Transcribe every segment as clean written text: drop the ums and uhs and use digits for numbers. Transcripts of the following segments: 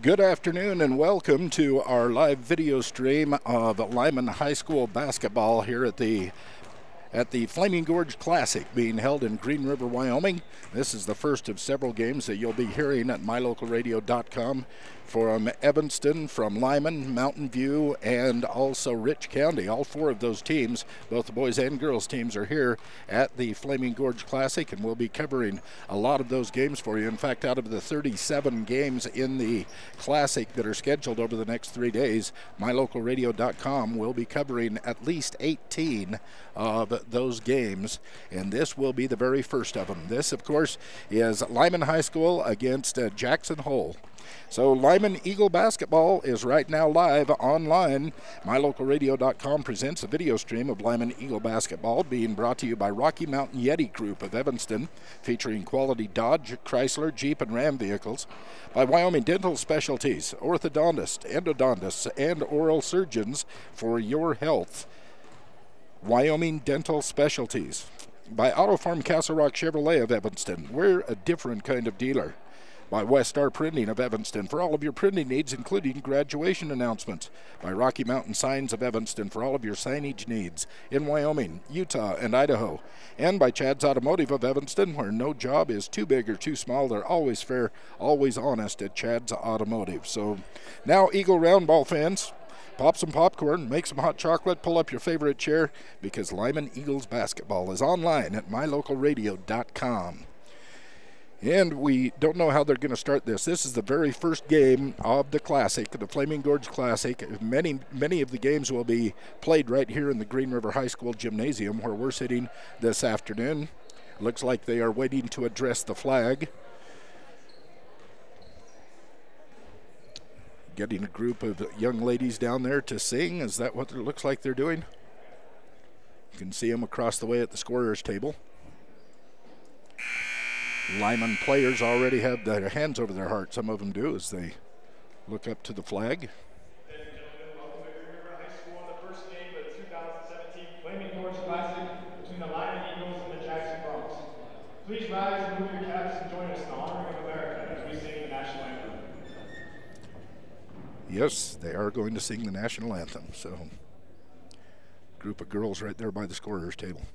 Good afternoon and welcome to our live video stream of Lyman High School basketball here at the Flaming Gorge Classic being held in Green River, Wyoming. This is the first of several games that you'll be hearing at mylocalradio.com from Evanston, from Lyman, Mountain View, and also Rich County. All four of those teams, both the boys and girls teams, are here at the Flaming Gorge Classic, and we'll be covering a lot of those games for you. In fact, out of the 37 games in the Classic that are scheduled over the next 3 days, mylocalradio.com will be covering at least 18 of those games, and this will be the very first of them. This, of course, is Lyman High School against Jackson Hole. So Lyman Eagle basketball is right now live online. MyLocalRadio.com presents a video stream of Lyman Eagle basketball being brought to you by Rocky Mountain Yeti Group of Evanston, featuring quality Dodge, Chrysler, Jeep, and Ram vehicles. By Wyoming Dental Specialties, orthodontists, endodontists, and oral surgeons for your health. Wyoming Dental Specialties. By Auto Farm Castle Rock Chevrolet of Evanston. We're a different kind of dealer. By West Star Printing of Evanston for all of your printing needs, including graduation announcements. By Rocky Mountain Signs of Evanston for all of your signage needs in Wyoming, Utah, and Idaho. And by Chad's Automotive of Evanston, where no job is too big or too small. They're always fair, always honest at Chad's Automotive. So now, Eagle Roundball fans, pop some popcorn, make some hot chocolate, pull up your favorite chair, because Lyman Eagles basketball is online at mylocalradio.com. And we don't know how they're going to start this. This is the very first game of the Classic, the Flaming Gorge Classic. Many of the games will be played right here in the Green River High School gymnasium where we're sitting this afternoon. Looks like they are waiting to address the flag. Getting a group of young ladies down there to sing. Is that what it looks like they're doing? You can see them across the way at the scorer's table. Lyman players already have their hands over their heart. Some of them do as they look up to the flag. Ladies and gentlemen, welcome to Green River High School on the first game of the 2017 Flaming Gorge Classic between the Lyman Eagles and the Jackson Bronx. Please rise and move your caps and join us in the honoring of America as we sing the national anthem. Yes, they are going to sing the national anthem. So, group of girls right there by the scorer's table.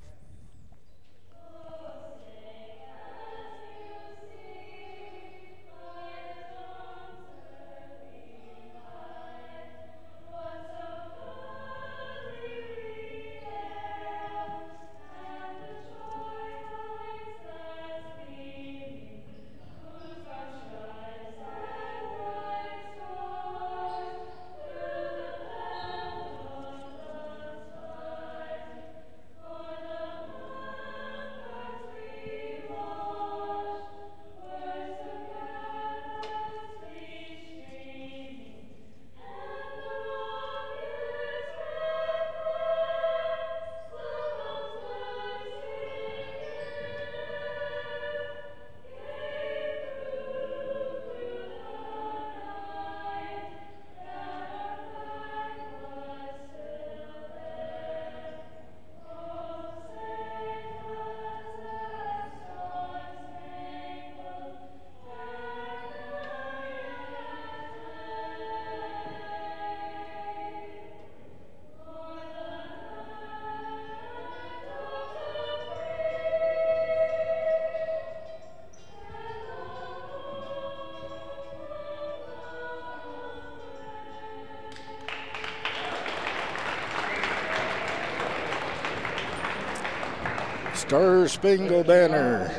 Star Spangled Banner.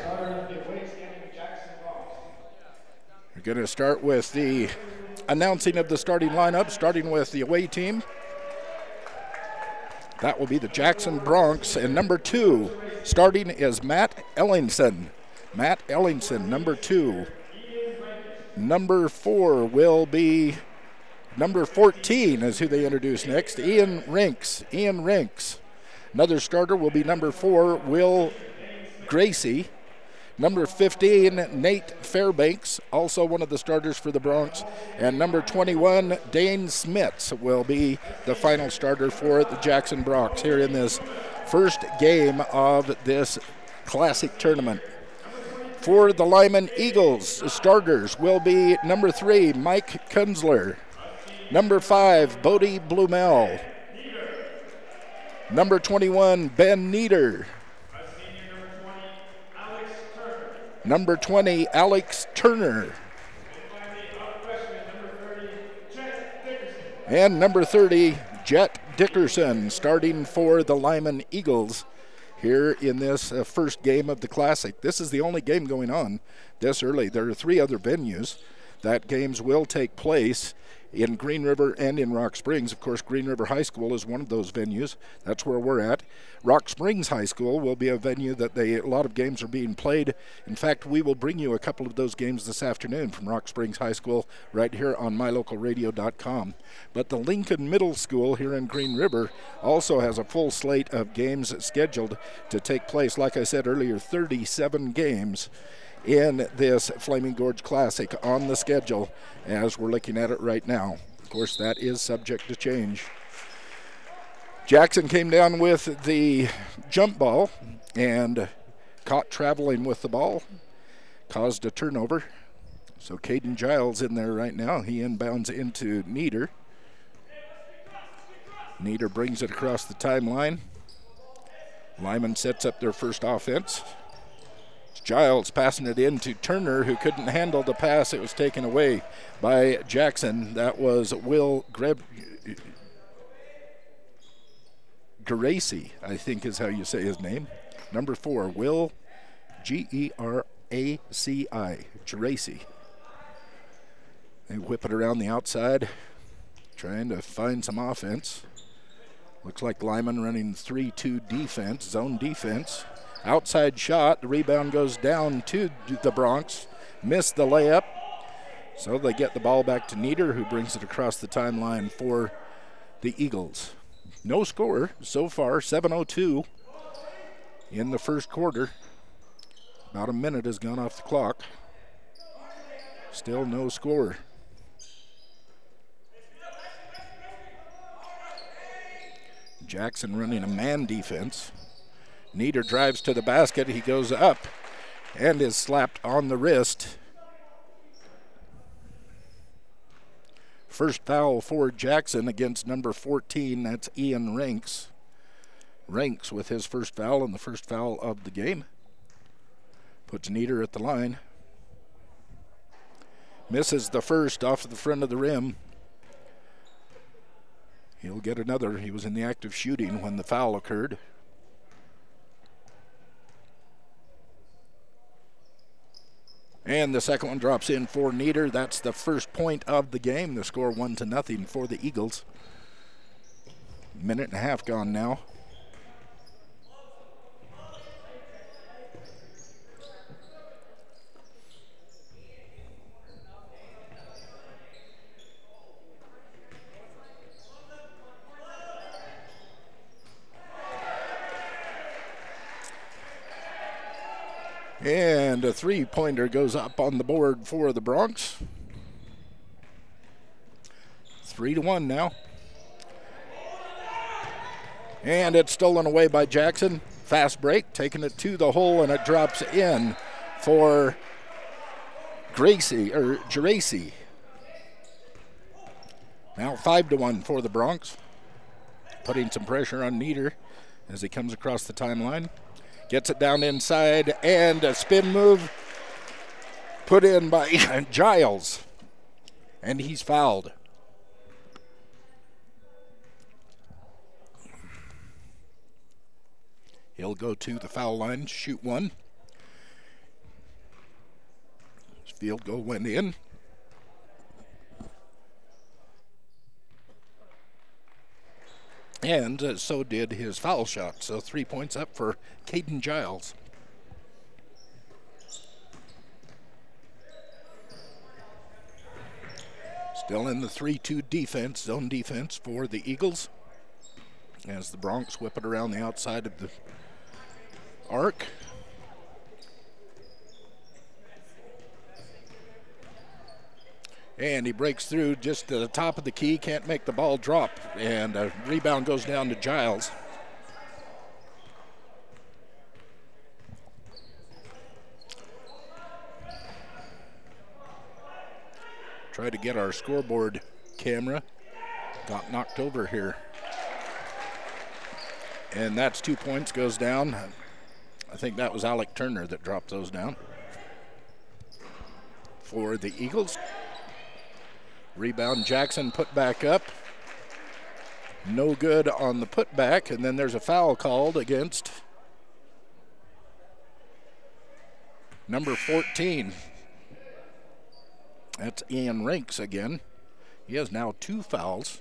We're going to start with the announcing of the starting lineup, starting with the away team. That will be the Jackson Bronx, and number 2 starting is Matt Ellingson. Matt Ellingson, number 2. Number 4 will be number 14 is who they introduce next, Ian Rinks. Ian Rinks. Another starter will be number 4, Will Gracie. Number 15, Nate Fairbanks, also one of the starters for the Bronx. And number 21, Dane Smits, will be the final starter for the Jackson Bronx here in this first game of this Classic tournament. For the Lyman Eagles, the starters will be number 3, Mike Kunzler. Number 5, Bodie Blumel. Number 21, Ben Nieder. Number 20, Alex Turner. And number 30, Jet Dickerson, starting for the Lyman Eagles here in this first game of the Classic. This is the only game going on this early. There are 3 other venues that games will take place in Green River and in Rock Springs. Of course, Green River High School is one of those venues. That's where we're at. Rock Springs High School will be a venue that a lot of games are being played. In fact, we will bring you a couple of those games this afternoon from Rock Springs High School right here on mylocalradio.com. But the Lincoln Middle School here in Green River also has a full slate of games scheduled to take place. Like I said earlier, 37 games in this Flaming Gorge Classic on the schedule as we're looking at it right now. Of course, that is subject to change. Jackson came down with the jump ball and caught traveling with the ball, caused a turnover. So Caden Giles in there right now. He inbounds into Nieder. Nieder brings it across the timeline. Lyman sets up their first offense. Giles passing it in to Turner, who couldn't handle the pass. It was taken away by Jackson. That was Will Geraci, I think is how you say his name. Number 4, Will Geraci, Geraci. They whip it around the outside, trying to find some offense. Looks like Lyman running 3-2 defense, zone defense. Outside shot, the rebound goes down to the Bronx. Missed the layup. So they get the ball back to Nieder, who brings it across the timeline for the Eagles. No score so far, 7:02 in the first quarter. About a minute has gone off the clock. Still no score. Jackson running a man defense. Nieder drives to the basket. He goes up and is slapped on the wrist. First foul for Jackson against number 14. That's Ian Ranks. Ranks with his first foul and the first foul of the game. Puts Nieder at the line. Misses the first off the front of the rim. He'll get another. He was in the act of shooting when the foul occurred. And the second one drops in for Nieder. That's the first point of the game. The score 1-0 for the Eagles. Minute and a half gone now. And a three-pointer goes up on the board for the Bronx. 3-1 now. And it's stolen away by Jackson. Fast break, taking it to the hole, and it drops in for Geraci. Now 5-1 for the Bronx. Putting some pressure on Nieder as he comes across the timeline. Gets it down inside, and a spin move put in by Giles. And he's fouled. He'll go to the foul line, shoot one. His field goal went in. And so did his foul shot. So 3 points up for Caden Giles. Still in the 3-2 defense, zone defense for the Eagles. As the Bronx whip it around the outside of the arc. And he breaks through just to the top of the key, can't make the ball drop, and a rebound goes down to Giles. Try to get our scoreboard camera. Got knocked over here. And that's 2 points, goes down. I think that was Alec Turner that dropped those down for the Eagles. Rebound, Jackson put back up. No good on the putback, and then there's a foul called against number 14. That's Ian Rinks again. He has now 2 fouls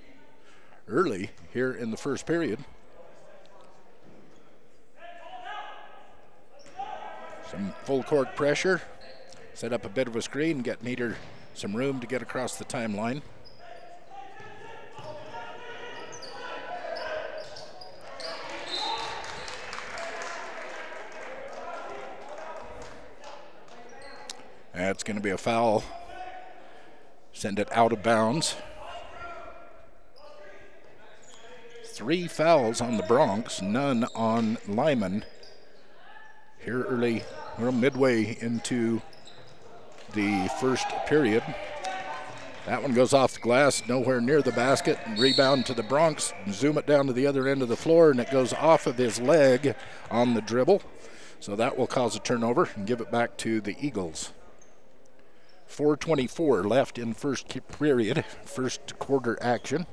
early here in the first period. Some full court pressure. Set up a bit of a screen, get Nieder some room to get across the timeline. That's going to be a foul. Send it out of bounds. 3 fouls on the Bronx, none on Lyman. Here early, we're midway into the first period. That one goes off the glass, nowhere near the basket. Rebound to the Bronx, zoom it down to the other end of the floor, and it goes off of his leg on the dribble. So that will cause a turnover and give it back to the Eagles. 4:24 left in first period, first quarter action.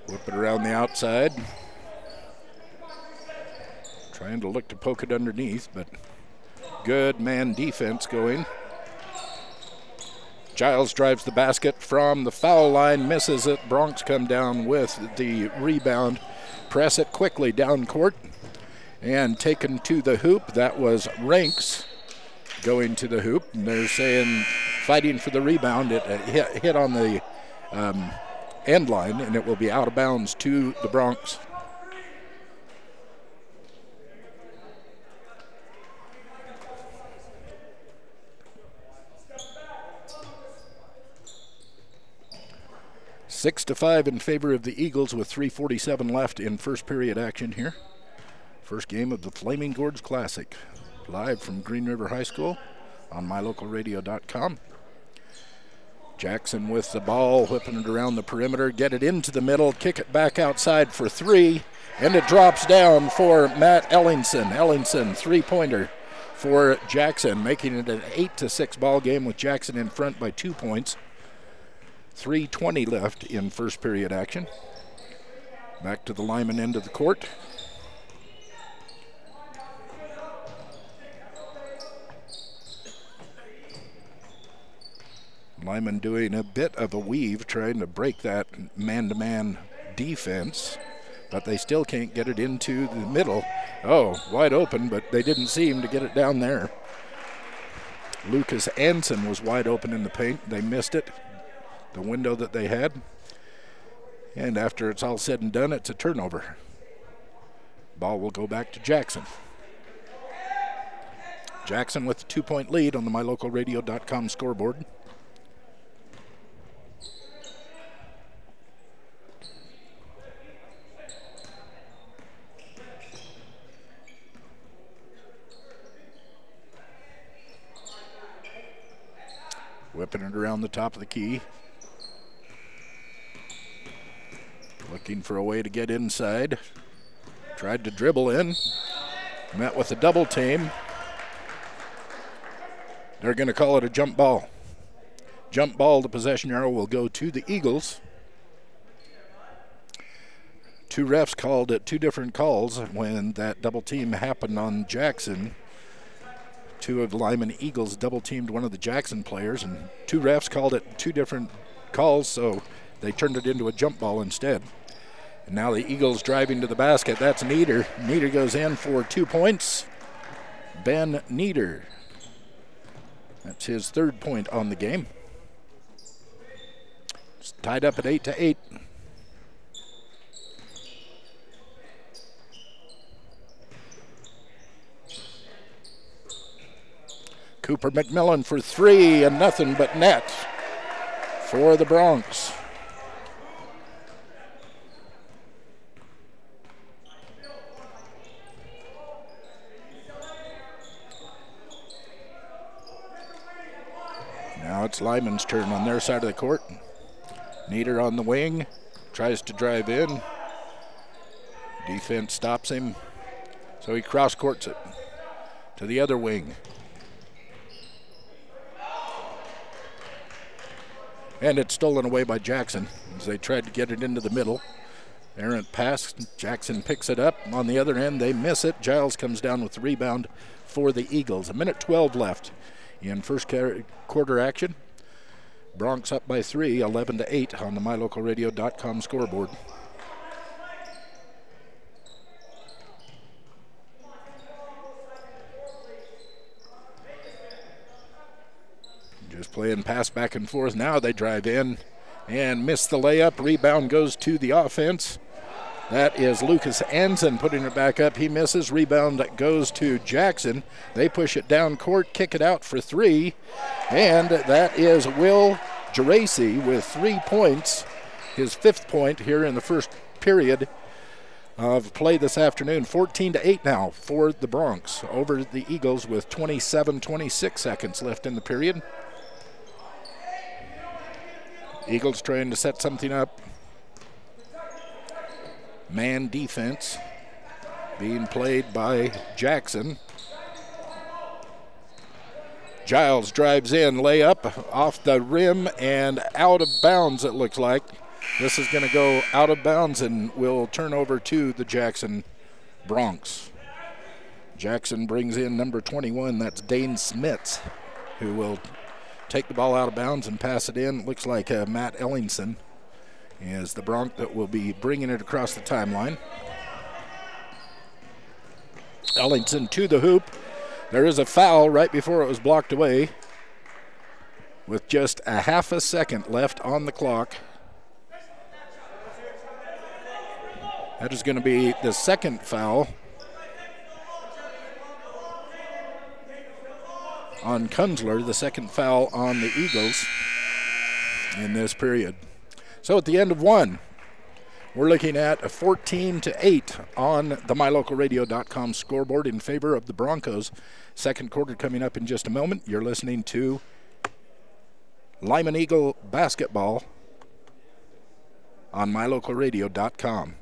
Whip it around the outside. Trying to look to poke it underneath, but good man defense going. Giles drives the basket from the foul line, misses it. Bronx come down with the rebound. Press it quickly down court and taken to the hoop. That was Rinks going to the hoop. And they're saying fighting for the rebound. It hit on the end line, and it will be out of bounds to the Bronx. Six to 5 in favor of the Eagles with 3:47 left in first period action here. First game of the Flaming Gorge Classic, live from Green River High School on mylocalradio.com. Jackson with the ball, whipping it around the perimeter, get it into the middle, kick it back outside for 3, and it drops down for Matt Ellingson. Ellingson, 3-pointer for Jackson, making it an 8-6 ball game with Jackson in front by 2 points. 3:20 left in first period action. Back to the Lyman end of the court. Lyman doing a bit of a weave, trying to break that man-to-man defense, but they still can't get it into the middle. Oh, wide open, but they didn't seem to get it down there. Lucas Anson was wide open in the paint. They missed it, the window that they had. And after it's all said and done, it's a turnover. Ball will go back to Jackson. Jackson with a 2-point lead on the mylocalradio.com scoreboard. Whipping it around the top of the key. Looking for a way to get inside. Tried to dribble in. Met with a double team. They're going to call it a jump ball. Jump ball, the possession arrow will go to the Eagles. 2 refs called it 2 different calls when that double team happened on Jackson. 2 of the Lyman Eagles double-teamed one of the Jackson players, and 2 refs called it 2 different calls, so they turned it into a jump ball instead. And now the Eagles driving to the basket. That's Nieder. Nieder goes in for 2 points. Ben Nieder. That's his 3rd point on the game. It's tied up at 8-8. Cooper McMillan for 3 and nothing but net for the Bronx. it's Lyman's turn on their side of the court. Nieder on the wing, tries to drive in. Defense stops him, so he cross-courts it to the other wing. And it's stolen away by Jackson as they tried to get it into the middle. Errant pass, Jackson picks it up. On the other end, they miss it. Giles comes down with the rebound for the Eagles. 1:12 left in first quarter action. Bronx up by 3, 11-8 on the MyLocalRadio.com scoreboard. Just playing pass back and forth. Now they drive in and miss the layup. Rebound goes to the offense. That is Lucas Anson putting it back up. He misses. Rebound goes to Jackson. They push it down court, kick it out for 3. And that is Will Geraci with 3 points. His 5th point here in the first period of play this afternoon. 14-8 now for the Bronx over the Eagles with 27-26 seconds left in the period. Eagles trying to set something up. Man defense being played by Jackson. Giles drives in, layup off the rim and out of bounds, it looks like. This is going to go out of bounds and will turn over to the Jackson Bronx. Jackson brings in number 21, that's Dane Smits, who will take the ball out of bounds and pass it in. Looks like Matt Ellingson is the Bronx that will be bringing it across the timeline. Ellingson to the hoop. There is a foul right before it was blocked away with just a half a second left on the clock. That is going to be the second foul on Kunzler, the second foul on the Eagles in this period. So at the end of 1, we're looking at a 14-8 on the MyLocalRadio.com scoreboard in favor of the Broncos. Second quarter coming up in just a moment. You're listening to Lyman Eagle basketball on MyLocalRadio.com.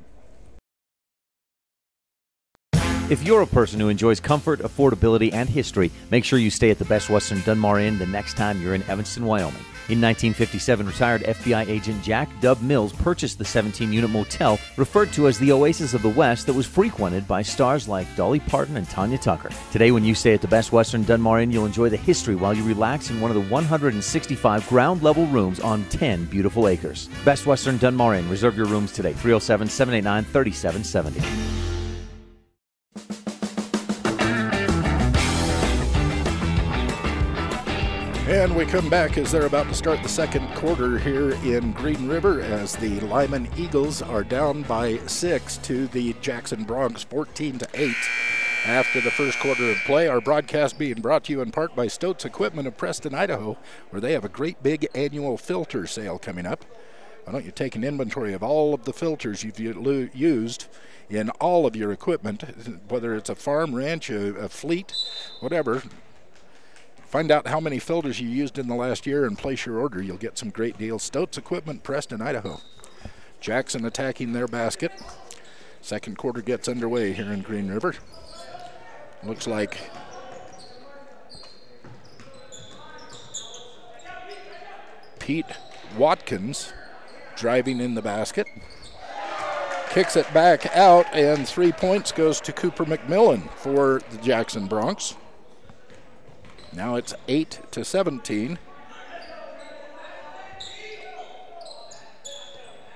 If you're a person who enjoys comfort, affordability, and history, make sure you stay at the Best Western Dunmar Inn the next time you're in Evanston, Wyoming. In 1957, retired FBI agent Jack Dub Mills purchased the 17-unit motel referred to as the Oasis of the West that was frequented by stars like Dolly Parton and Tanya Tucker. Today, when you stay at the Best Western Dunmar Inn, you'll enjoy the history while you relax in one of the 165 ground-level rooms on 10 beautiful acres. Best Western Dunmar Inn. Reserve your rooms today, 307-789-3770. And we come back as they're about to start the second quarter here in Green River as the Lyman Eagles are down by 6 to the Jackson Bronx, 14-8 after the first quarter of play. Our broadcast being brought to you in part by Stoats Equipment of Preston, Idaho, where they have a great big annual filter sale coming up. Why don't you take an inventory of all of the filters you've used in all of your equipment, whether it's a farm, ranch, a fleet, whatever. Find out how many filters you used in the last year and place your order. You'll get some great deals. Stoats Equipment, Preston, Idaho. Jackson attacking their basket. Second quarter gets underway here in Green River. Looks like Pete Watkins driving in the basket. Kicks it back out, and 3 points goes to Cooper McMillan for the Jackson Bronx. Now it's 8-17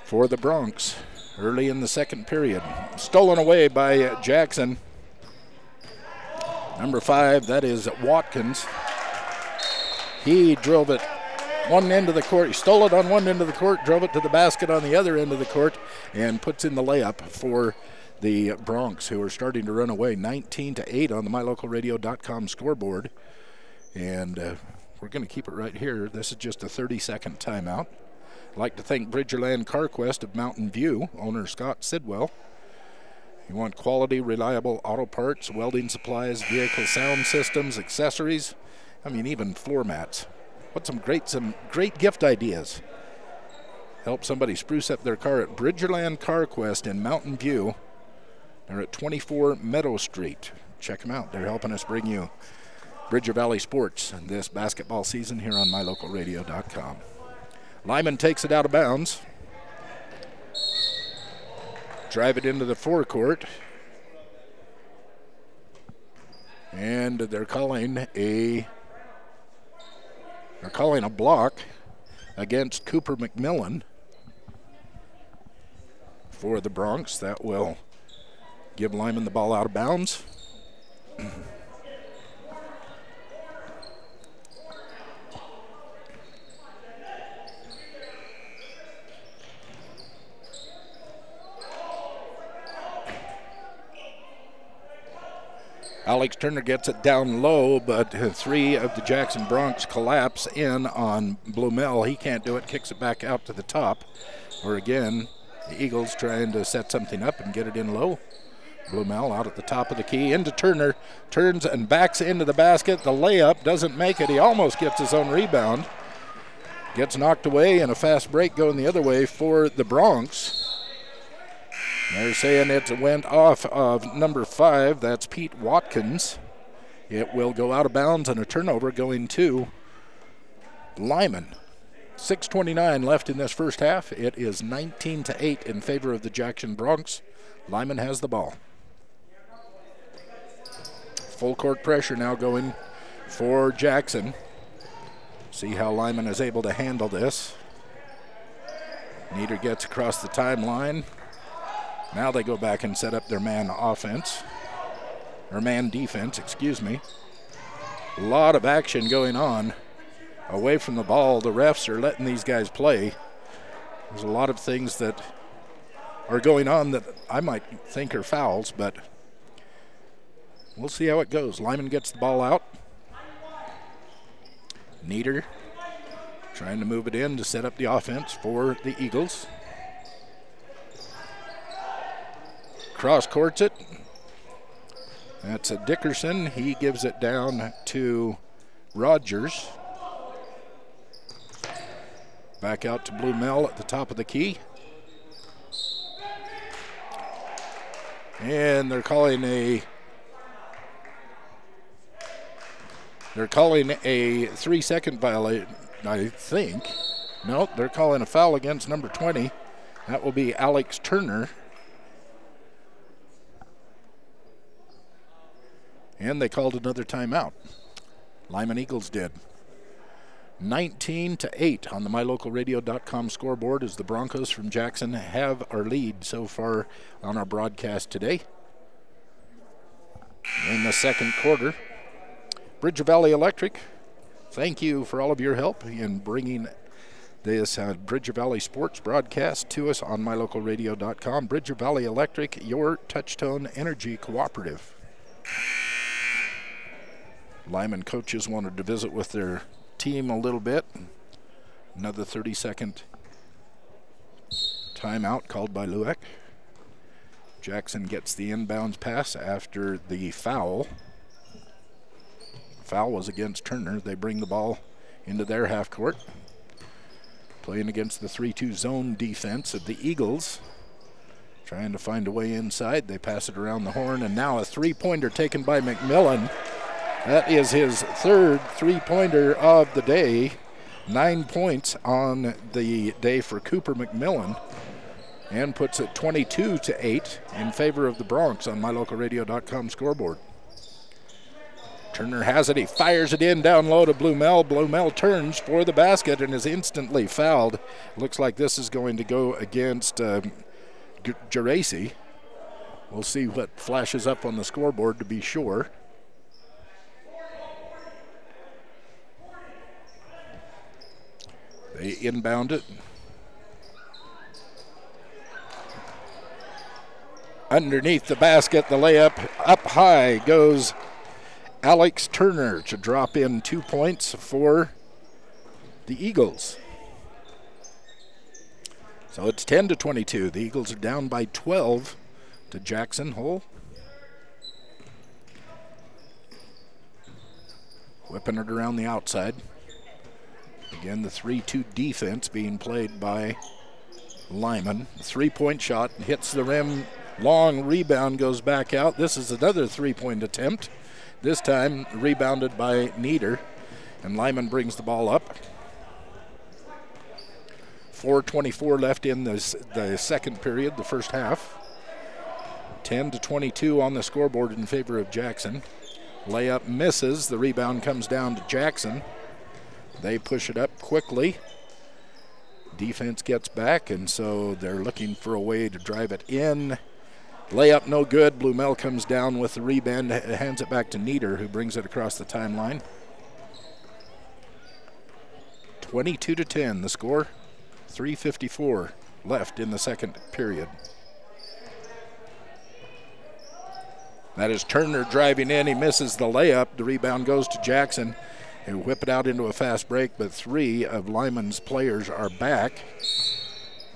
for the Bronx early in the second period. Stolen away by Jackson. Number 5, that is Watkins. He drove it one end of the court. He stole it on one end of the court, drove it to the basket on the other end of the court, and puts in the layup for the Bronx, who are starting to run away. 19-8 on the MyLocalRadio.com scoreboard. And we're going to keep it right here. This is just a 30-second timeout. I'd like to thank Bridgerland CarQuest of Mountain View, owner Scott Sidwell. You want quality, reliable auto parts, welding supplies, vehicle sound systems, accessories, even floor mats. What some great gift ideas. Help somebody spruce up their car at Bridgerland Car Quest in Mountain View. They're at 24 Meadow Street. Check them out. They're helping us bring you Bridger Valley sports this basketball season here on mylocalradio.com. Lyman takes it out of bounds. Drive it into the forecourt. And they're calling a block against Cooper McMillan for the Bronx. That will give Lyman the ball out of bounds. Alex Turner gets it down low, but three of the Jackson Bronx collapse in on Blumel. He can't do it, kicks it back out to the top. Or again, the Eagles trying to set something up and get it in low. Blumel out at the top of the key, into Turner, turns and backs into the basket. The layup doesn't make it. He almost gets his own rebound. Gets knocked away, and a fast break going the other way for the Bronx. They're saying it went off of number 5. That's Pete Watkins. It will go out of bounds and a turnover going to Lyman. 6:29 left in this first half. It is 19-8 in favor of the Jackson Bronx. Lyman has the ball. Full court pressure now going for Jackson. See how Lyman is able to handle this. Nieder gets across the timeline. Now they go back and set up their man defense, excuse me. A lot of action going on away from the ball. The refs are letting these guys play. There's a lot of things that are going on that I might think are fouls, but we'll see how it goes. Lyman gets the ball out. Nieder trying to move it in to set up the offense for the Eagles. Cross courts it. That's a Dickerson. He gives it down to Rogers. Back out to Blumel at the top of the key. And they're calling a 3-second violation, I think. No, they're calling a foul against number 20. That will be Alex Turner. And they called another timeout. Lyman Eagles did. 19-8 on the mylocalradio.com scoreboard as the Broncos from Jackson have our lead so far on our broadcast today. In the second quarter, Bridger Valley Electric, thank you for all of your help in bringing this Bridger Valley sports broadcast to us on mylocalradio.com. Bridger Valley Electric, your touch-tone energy cooperative. Lyman coaches wanted to visit with their team a little bit. Another 30-second timeout called by Lueck. Jackson gets the inbounds pass after the foul. Foul was against Turner. They bring the ball into their half court. Playing against the 3-2 zone defense of the Eagles. Trying to find a way inside. They pass it around the horn, and now a three-pointer taken by McMillan. That is his third three-pointer of the day. 9 points on the day for Cooper McMillan, and puts it 22-8 in favor of the Bronx on mylocalradio.com scoreboard. Turner has it. He fires it in down low to Blumel. Blumel turns for the basket and is instantly fouled. Looks like this is going to go against Geraci. We'll see what flashes up on the scoreboard to be sure. They inbound it. Underneath the basket, the layup up high goes Alex Turner to drop in 2 points for the Eagles. So it's 10-22. The Eagles are down by 12 to Jackson Hole. Whipping it around the outside. Again, the 3-2 defense being played by Lyman. The three-point shot hits the rim. Long rebound goes back out. This is another three-point attempt. This time rebounded by Nieder. And Lyman brings the ball up. 4:24 left in the second period, the first half. 10-22 on the scoreboard in favor of Jackson. Layup misses. The rebound comes down to Jackson. They push it up quickly. Defense gets back, and so they're looking for a way to drive it in. Layup no good. Blumel comes down with the rebound, hands it back to Nieder, who brings it across the timeline. 22-10 the score. 3:54 left in the second period. That is Turner driving in. He misses the layup. The rebound goes to Jackson. They whip it out into a fast break, but three of Lyman's players are back.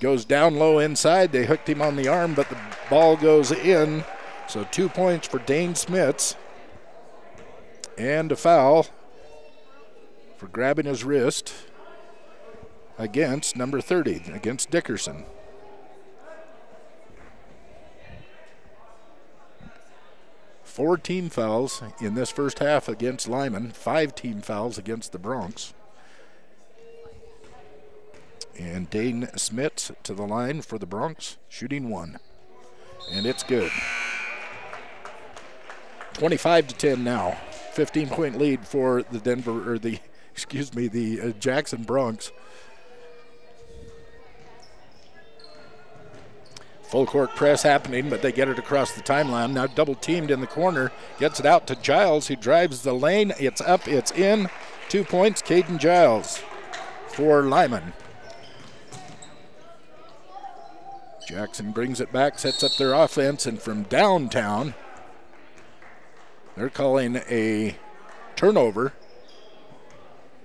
Goes down low inside. They hooked him on the arm, but the ball goes in. So 2 points for Dane Smits. And a foul for grabbing his wrist against number 30, against Dickerson. Four team fouls in this first half against Lyman, 5 team fouls against the Bronx. And Dane Smits to the line for the Bronx, shooting 1. And it's good. 25-10 now. 15-point lead for the Jackson Bronx. Full court press happening, but they get it across the timeline. Now double teamed in the corner. Gets it out to Giles, who drives the lane. It's up, it's in. 2 points, Caden Giles for Lyman. Jackson brings it back, sets up their offense, and from downtown, they're calling a turnover.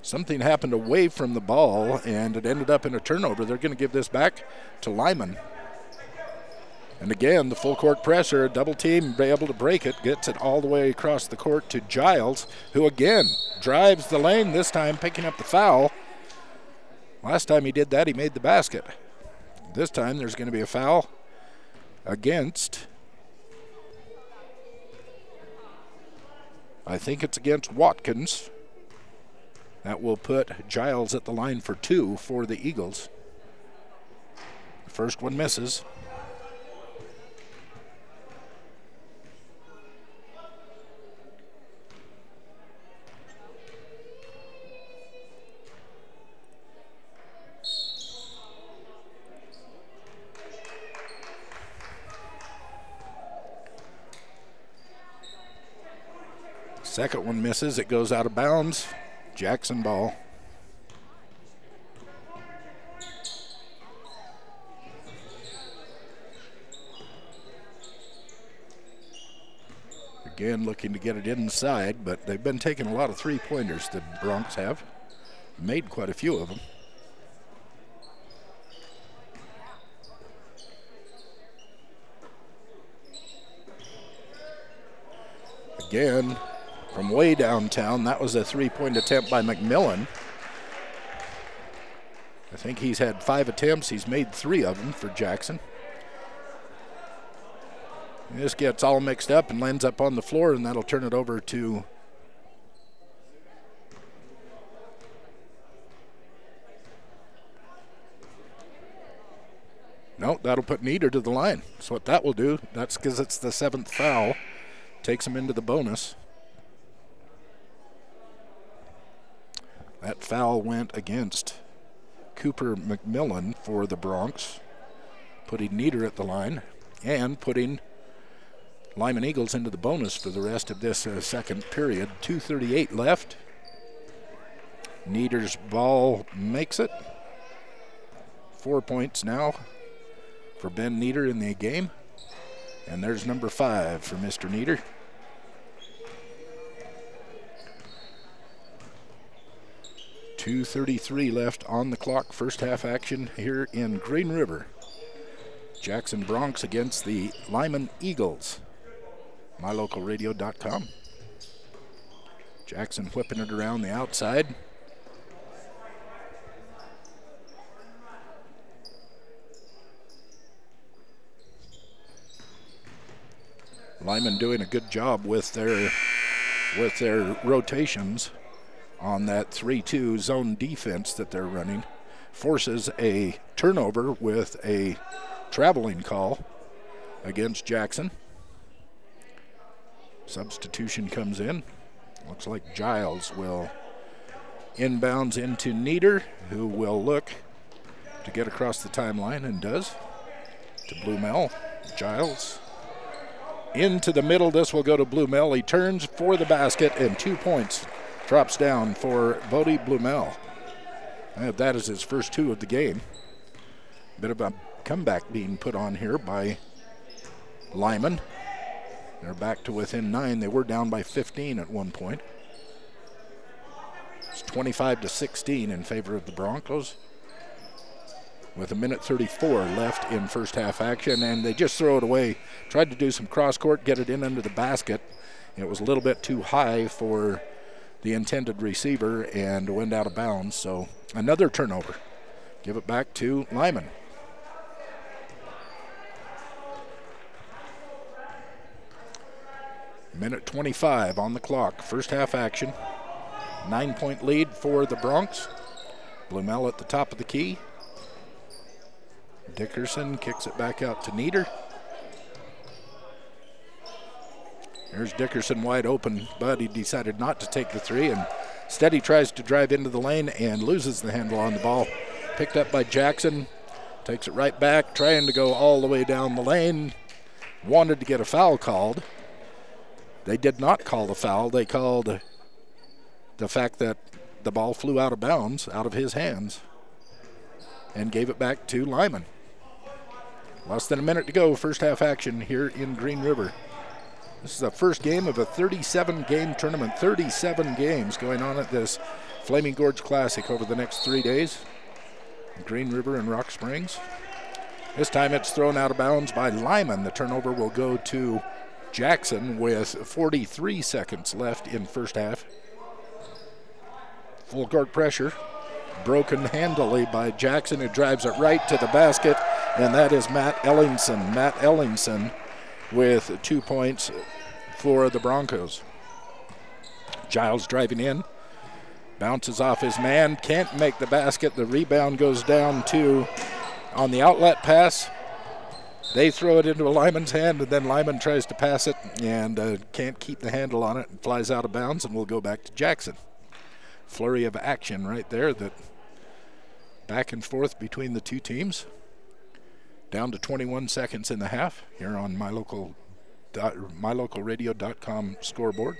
Something happened away from the ball, and it ended up in a turnover. They're going to give this back to Lyman. And again, the full court pressure, double team, be able to break it, gets it all the way across the court to Giles, who again drives the lane, this time picking up the foul. Last time he did that, he made the basket. This time there's going to be a foul against, I think it's against Watkins. That will put Giles at the line for 2 for the Eagles. The first one misses. Second one misses. It goes out of bounds. Jackson ball. Again, looking to get it inside, but they've been taking a lot of three-pointers, the Bronx have. Made quite a few of them. Again, from way downtown, that was a three-point attempt by McMillan. I think he's had 5 attempts. He's made 3 of them for Jackson. And this gets all mixed up and lands up on the floor, and that'll turn it over to no, that'll put Nieder to the line. That's what that will do. That's because it's the 7th foul. Takes him into the bonus. That foul went against Cooper McMillan for the Bronx, putting Nieder at the line and putting Lyman Eagles into the bonus for the rest of this second period. 2:38 left. Nieder's ball makes it. 4 points now for Ben Nieder in the game. And there's number 5 for Mr. Nieder. .233 left on the clock. First half action here in Green River. Jackson Bronx against the Lyman Eagles. MyLocalRadio.com. Jackson whipping it around the outside. Lyman doing a good job with their rotations on that 3-2 zone defense that they're running. Forces a turnover with a traveling call against Jackson. Substitution comes in. Looks like Giles will inbounds into Nieder, who will look to get across the timeline and does. To Blumel. Giles into the middle. This will go to Blumel. He turns for the basket and 2 points. Drops down for Bodie Blumel. That is his first 2 of the game. Bit of a comeback being put on here by Lyman. They're back to within 9. They were down by 15 at one point. It's 25-16 in favor of the Broncos, with 1:34 left in first half action, and they just throw it away. Tried to do some cross court, get it in under the basket. It was a little bit too high for the intended receiver and went out of bounds, so another turnover. Give it back to Lyman. Minute 25 on the clock, first half action. 9-point lead for the Bronx. Blumel at the top of the key. Dickerson kicks it back out to Nieder. There's Dickerson wide open, but he decided not to take the 3, and instead he tries to drive into the lane and loses the handle on the ball. Picked up by Jackson, takes it right back, trying to go all the way down the lane. Wanted to get a foul called. They did not call the foul. They called the fact that the ball flew out of bounds, out of his hands, and gave it back to Lyman. Less than a minute to go, first half action here in Green River. This is the first game of a 37-game tournament, 37 games going on at this Flaming Gorge Classic over the next 3 days. Green River and Rock Springs. This time it's thrown out of bounds by Lyman. The turnover will go to Jackson with 43 seconds left in first half. Full court pressure, broken handily by Jackson, who drives it right to the basket, and that is Matt Ellingson. Matt Ellingson with 2 points for the Broncos. Giles driving in, bounces off his man, can't make the basket. The rebound goes down to, on the outlet pass, they throw it into Lyman's hand, and then Lyman tries to pass it and can't keep the handle on it and flies out of bounds, and will go back to Jackson. Flurry of action right there, that back and forth between the two teams. Down to 21 seconds in the half here on mylocalradio.com scoreboard.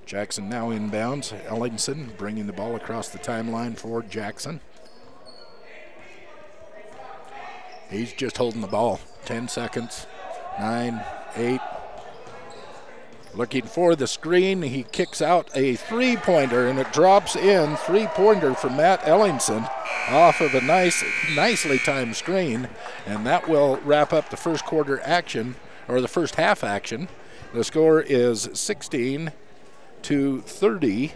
Jackson now inbounds. Ellingson bringing the ball across the timeline for Jackson. He's just holding the ball. 10 seconds. 9, 8. Looking for the screen. He kicks out a three-pointer, and it drops in. Three-pointer for Matt Ellingson off of a nicely timed screen, and that will wrap up the first quarter action, or the first half action. The score is 16-30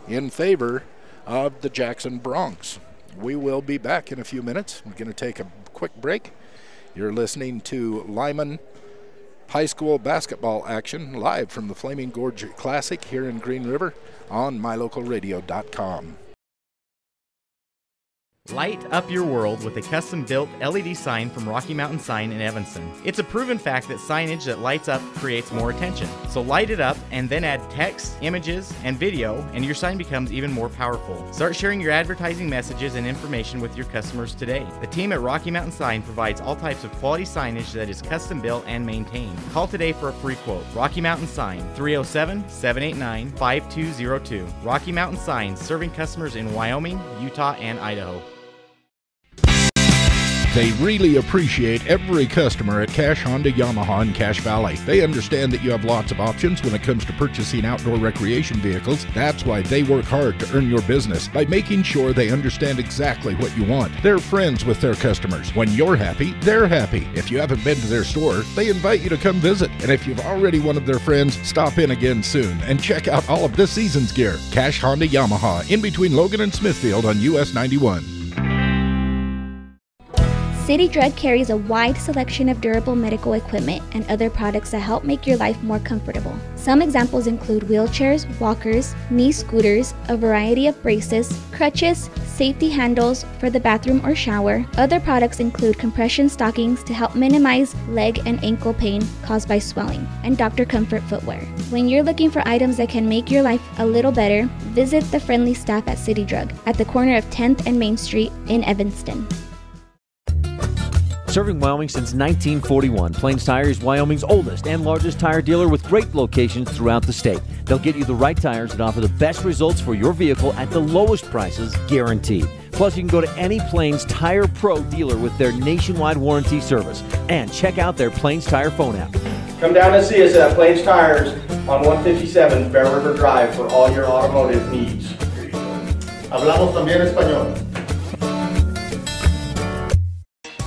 in favor of the Jackson Bronx. We will be back in a few minutes. We're going to take a quick break. You're listening to Lyman High School basketball action live from the Flaming Gorge Classic here in Green River on mylocalradio.com. Light up your world with a custom-built LED sign from Rocky Mountain Sign in Evanston. It's a proven fact that signage that lights up creates more attention. So light it up and then add text, images, and video, and your sign becomes even more powerful. Start sharing your advertising messages and information with your customers today. The team at Rocky Mountain Sign provides all types of quality signage that is custom-built and maintained. Call today for a free quote. Rocky Mountain Sign, 307-789-5202. Rocky Mountain Sign, serving customers in Wyoming, Utah, and Idaho. They really appreciate every customer at Cash Honda Yamaha in Cache Valley. They understand that you have lots of options when it comes to purchasing outdoor recreation vehicles. That's why they work hard to earn your business by making sure they understand exactly what you want. They're friends with their customers. When you're happy, they're happy. If you haven't been to their store, they invite you to come visit. And if you've already one of their friends, stop in again soon and check out all of this season's gear. Cache Honda Yamaha in between Logan and Smithfield on US 91. City Drug carries a wide selection of durable medical equipment and other products that help make your life more comfortable. Some examples include wheelchairs, walkers, knee scooters, a variety of braces, crutches, safety handles for the bathroom or shower. Other products include compression stockings to help minimize leg and ankle pain caused by swelling, and Dr. Comfort footwear. When you're looking for items that can make your life a little better, visit the friendly staff at City Drug at the corner of 10th and Main Street in Evanston. Serving Wyoming since 1941, Plains Tire is Wyoming's oldest and largest tire dealer with great locations throughout the state. They'll get you the right tires that offer the best results for your vehicle at the lowest prices, guaranteed. Plus, you can go to any Plains Tire Pro dealer with their nationwide warranty service. And check out their Plains Tire phone app. Come down and see us at Plains Tires on 157 Bear River Drive for all your automotive needs. Hablamos también español.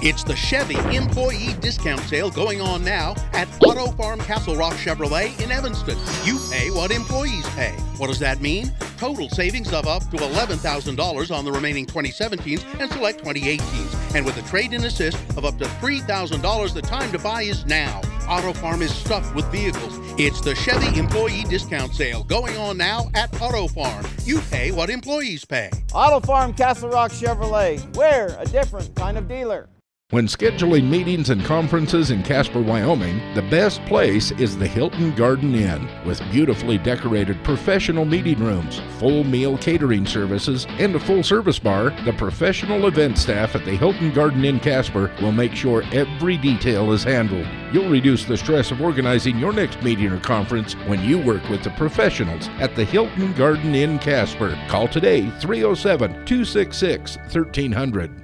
It's the Chevy Employee Discount Sale going on now at Auto Farm Castle Rock Chevrolet in Evanston. You pay what employees pay. What does that mean? Total savings of up to $11,000 on the remaining 2017s and select 2018s. And with a trade-in assist of up to $3,000, the time to buy is now. Auto Farm is stuffed with vehicles. It's the Chevy Employee Discount Sale going on now at Auto Farm. You pay what employees pay. Auto Farm Castle Rock Chevrolet. We're a different kind of dealer. When scheduling meetings and conferences in Casper, Wyoming, the best place is the Hilton Garden Inn. With beautifully decorated professional meeting rooms, full meal catering services, and a full service bar, the professional event staff at the Hilton Garden Inn Casper will make sure every detail is handled. You'll reduce the stress of organizing your next meeting or conference when you work with the professionals at the Hilton Garden Inn Casper. Call today, 307-266-1300.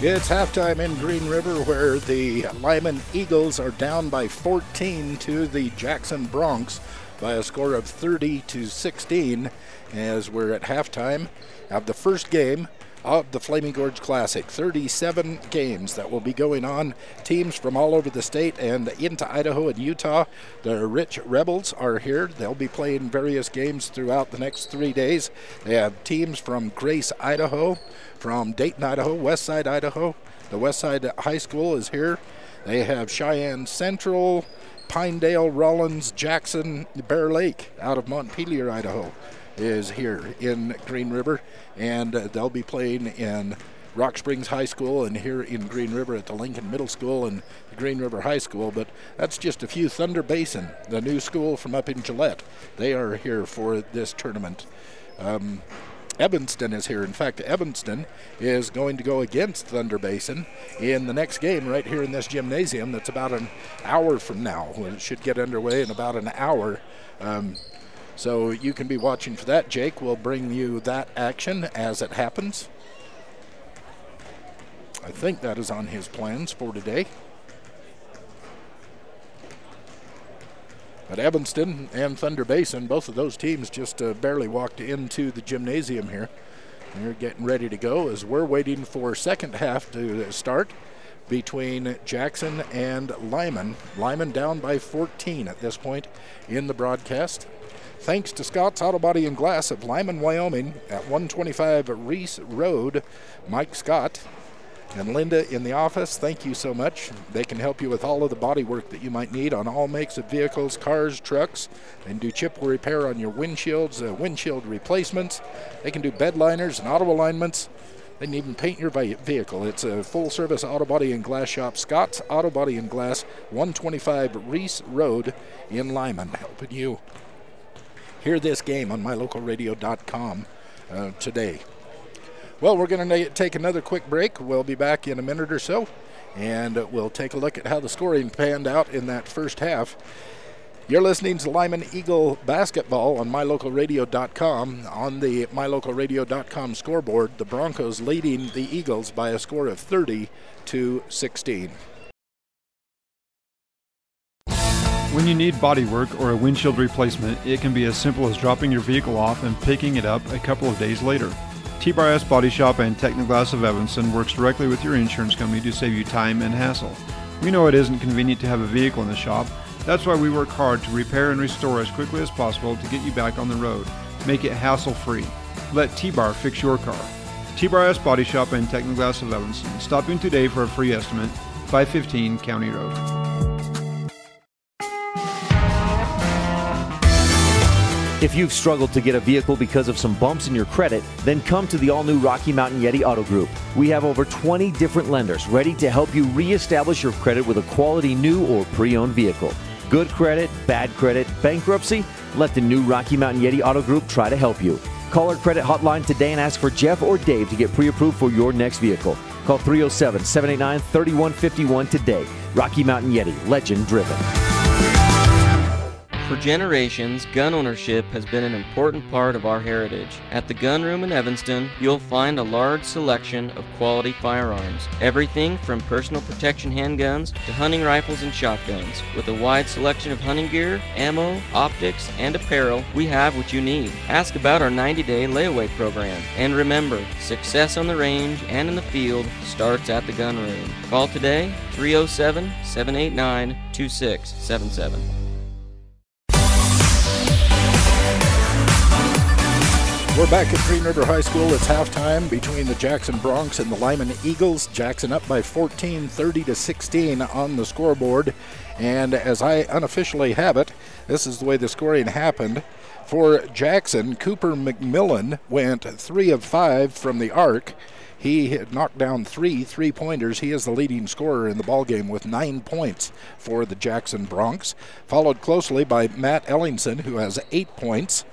It's halftime in Green River, where the Lyman Eagles are down by 14 to the Jackson Broncs by a score of 30-16, as we're at halftime of the first game of the Flaming Gorge Classic. 37 games that will be going on. Teams from all over the state and into Idaho and Utah. The Rich Rebels are here. They'll be playing various games throughout the next 3 days. They have teams from Grace, Idaho, from Dayton, Idaho, Westside, Idaho. The Westside High School is here. They have Cheyenne Central, Pinedale, Rollins, Jackson, Bear Lake out of Montpelier, Idaho is here in Green River, and they'll be playing in Rock Springs High School and here in Green River at the Lincoln Middle School and the Green River High School. But that's just a few. Thunder Basin, the new school from up in Gillette, they are here for this tournament. Evanston is here. In fact, Evanston is going to go against Thunder Basin in the next game right here in this gymnasium. That's about an hour from now. It should get underway in about an hour. So you can be watching for that. Jake will bring you that action as it happens. I think that is on his plans for today. But Evanston and Thunder Basin, both of those teams just barely walked into the gymnasium here. They're getting ready to go as we're waiting for second half to start between Jackson and Lyman. Lyman down by 14 at this point in the broadcast. Thanks to Scott's Auto Body and Glass of Lyman, Wyoming at 125 Reese Road. Mike Scott and Linda in the office, thank you so much. They can help you with all of the body work that you might need on all makes of vehicles, cars, trucks, and do chip repair on your windshields, windshield replacements. They can do bed liners and auto alignments. They can even paint your vehicle. It's a full-service auto body and glass shop. Scott's Auto Body and Glass, 125 Reese Road in Lyman, helping you hear this game on mylocalradio.com today. Well, we're going to take another quick break. We'll be back in a minute or so, and we'll take a look at how the scoring panned out in that first half. You're listening to Lyman Eagle basketball on mylocalradio.com. On the mylocalradio.com scoreboard, the Broncos leading the Eagles by a score of 30-16. When you need body work or a windshield replacement, it can be as simple as dropping your vehicle off and picking it up a couple of days later. T-Bar-S Body Shop and Technoglass of Evanston works directly with your insurance company to save you time and hassle. We know it isn't convenient to have a vehicle in the shop. That's why we work hard to repair and restore as quickly as possible to get you back on the road. Make it hassle-free. Let T-Bar fix your car. T-Bar Body Shop and Technoglass of Evanston. Stop in today for a free estimate. 515 County Road. If you've struggled to get a vehicle because of some bumps in your credit, then come to the all-new Rocky Mountain Yeti Auto Group. We have over 20 different lenders ready to help you reestablish your credit with a quality new or pre-owned vehicle. Good credit, bad credit, bankruptcy? Let the new Rocky Mountain Yeti Auto Group try to help you. Call our credit hotline today and ask for Jeff or Dave to get pre-approved for your next vehicle. Call 307-789-3151 today. Rocky Mountain Yeti, legend driven. For generations, gun ownership has been an important part of our heritage. At the Gun Room in Evanston, you'll find a large selection of quality firearms. Everything from personal protection handguns to hunting rifles and shotguns. With a wide selection of hunting gear, ammo, optics, and apparel, we have what you need. Ask about our 90-day layaway program. And remember, success on the range and in the field starts at the Gun Room. Call today, 307-789-2677. We're back at Green River High School. It's halftime between the Jackson Broncs and the Lyman Eagles. Jackson up by 14, 30-16 on the scoreboard. And as I unofficially have it, this is the way the scoring happened. For Jackson, Cooper McMillan went 3 of 5 from the arc. He had knocked down 3 3-pointers. He is the leading scorer in the ballgame with 9 points for the Jackson Broncs, followed closely by Matt Ellingson, who has 8 points.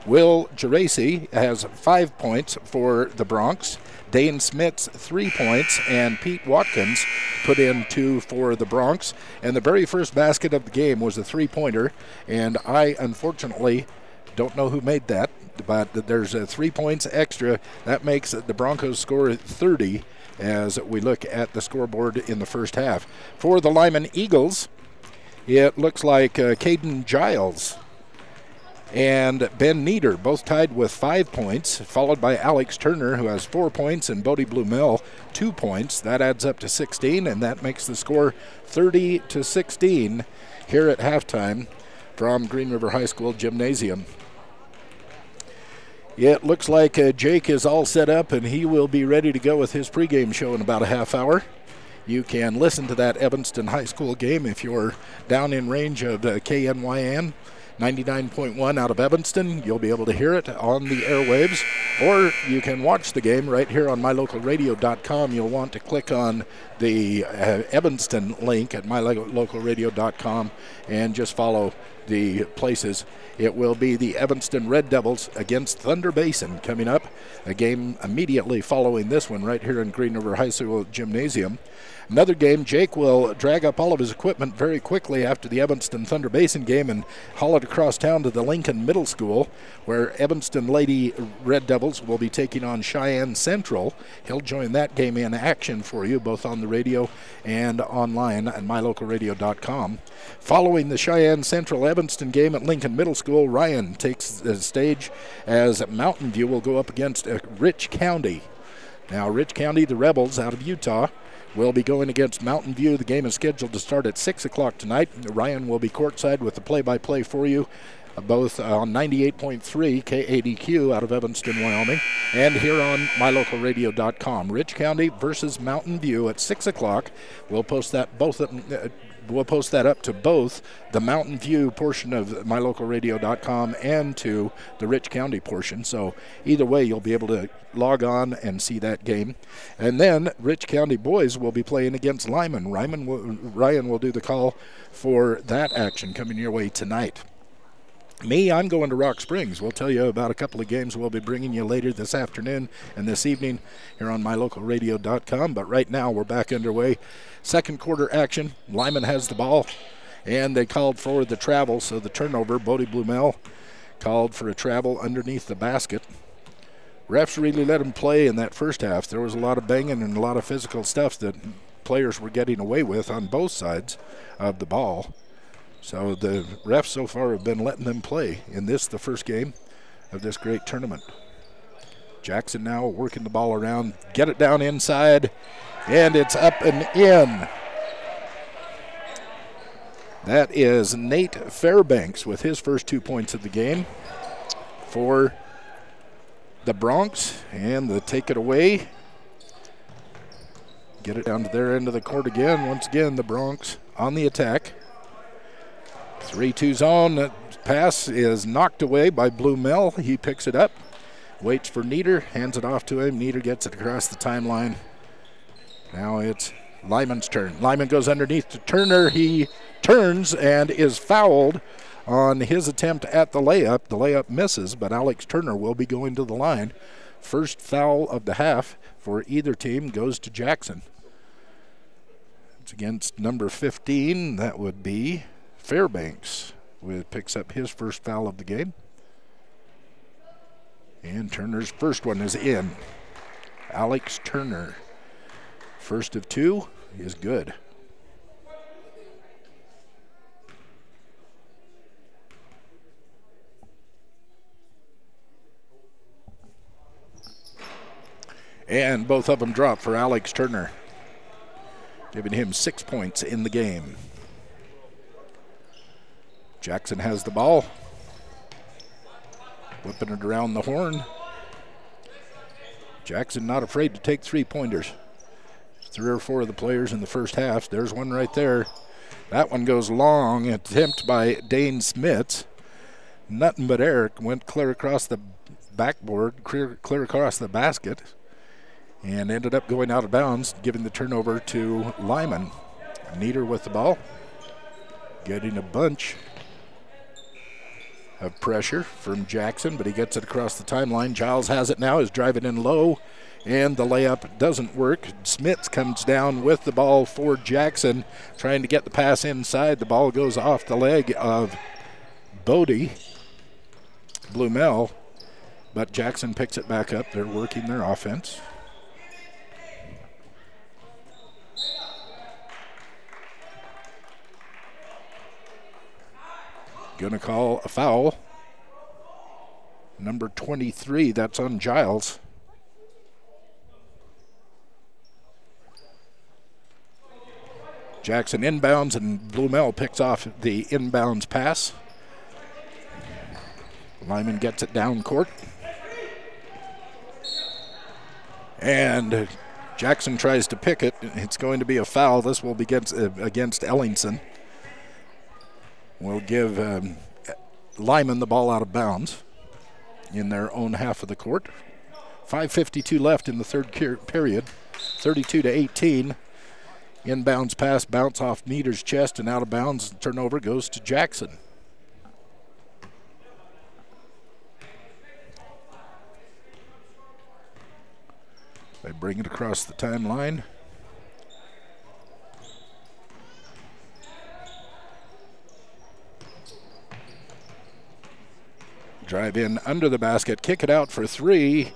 Will Geraci has 5 points for the Broncs. Dane Smits 3 points, and Pete Watkins put in 2 for the Broncs. And the very first basket of the game was a 3-pointer, and I unfortunately don't know who made that, but there's 3 points extra. That makes the Broncos score 30 as we look at the scoreboard in the first half. For the Lyman Eagles, it looks like Caden Giles and Ben Nieder both tied with 5 points, followed by Alex Turner, who has 4 points, and Bodie Blumel 2 points. That adds up to 16, and that makes the score 30-16 here at halftime from Green River High School Gymnasium. It looks like Jake is all set up, and he will be ready to go with his pregame show in about a half hour. You can listen to that Evanston High School game if you're down in range of KNYN 99.1 out of Evanston. You'll be able to hear it on the airwaves, or you can watch the game right here on mylocalradio.com. You'll want to click on the Evanston link at mylocalradio.com and just follow the places. It will be the Evanston Red Devils against Thunder Basin coming up, a game immediately following this one right here in Green River High School Gymnasium. Another game, Jake will drag up all of his equipment very quickly after the Evanston Thunder Basin game and haul it across town to the Lincoln Middle School, where Evanston Lady Red Devils will be taking on Cheyenne Central. He'll join that game in action for you, both on the radio and online at mylocalradio.com. Following the Cheyenne Central Evanston game at Lincoln Middle School, Ryan takes the stage as Mountain View will go up against Rich County. Now, Rich County, the Rebels out of Utah, will be going against Mountain View. The game is scheduled to start at 6 o'clock tonight. Ryan will be courtside with the play-by-play for you, both on 98.3 KADQ out of Evanston, Wyoming, and here on mylocalradio.com. Rich County versus Mountain View at 6 o'clock. We'll post that up to both the Mountain View portion of mylocalradio.com and to the Rich County portion. So either way, you'll be able to log on and see that game. And then Rich County boys will be playing against Lyman. Ryan will do the call for that action coming your way tonight. Me, I'm going to Rock Springs. We'll tell you about a couple of games we'll be bringing you later this afternoon and this evening here on mylocalradio.com. But right now, we're back underway. Second quarter action. Lyman has the ball, and they called for the travel, so the turnover. Bodie Blumel called for a travel underneath the basket. Refs really let him play in that first half. There was a lot of banging and a lot of physical stuff that players were getting away with on both sides of the ball. So the refs so far have been letting them play in this, the first game of this great tournament. Jackson now working the ball around, get it down inside, and it's up and in. That is Nate Fairbanks with his first 2 points of the game. for the Bronx, and they take it away. Get it down to their end of the court again. Once again, the Bronx on the attack. 3-2 zone. That pass is knocked away by Blue Mel. He picks it up, waits for Nieder, hands it off to him. Nieder gets it across the timeline. Now it's Lyman's turn. Lyman goes underneath to Turner. He turns and is fouled on his attempt at the layup. The layup misses, but Alex Turner will be going to the line. First foul of the half for either team goes to Jackson. It's against number 15. That would be Fairbanks, who picks up his first foul of the game. And Turner's first one is in. Alex Turner, first of two, is good. And both of them drop for Alex Turner, giving him 6 points in the game. Jackson has the ball, whipping it around the horn. Jackson not afraid to take three-pointers. 3 or 4 of the players in the first half. There's one right there. That one goes long. Attempt by Dane Smits. Nothing but Eric went clear across the backboard, clear across the basket, and ended up going out of bounds, giving the turnover to Lyman. Nieder with the ball, getting a bunch of pressure from Jackson, but he gets it across the timeline. Giles has it now, is driving in low, and the layup doesn't work. Smits comes down with the ball for Jackson, trying to get the pass inside. The ball goes off the leg of Bodie, Blumel, but Jackson picks it back up. They're working their offense. Going to call a foul. Number 23, that's on Giles. Jackson inbounds, and Blumel picks off the inbounds pass. Lyman gets it down court. And Jackson tries to pick it. It's going to be a foul. This will be against Ellingson. We'll give Lyman the ball out of bounds in their own half of the court. 5:52 left in the third period. 32-18. Inbounds pass, bounce off Nieder's chest and out of bounds. Turnover goes to Jackson. They bring it across the timeline. Drive in under the basket, kick it out for three,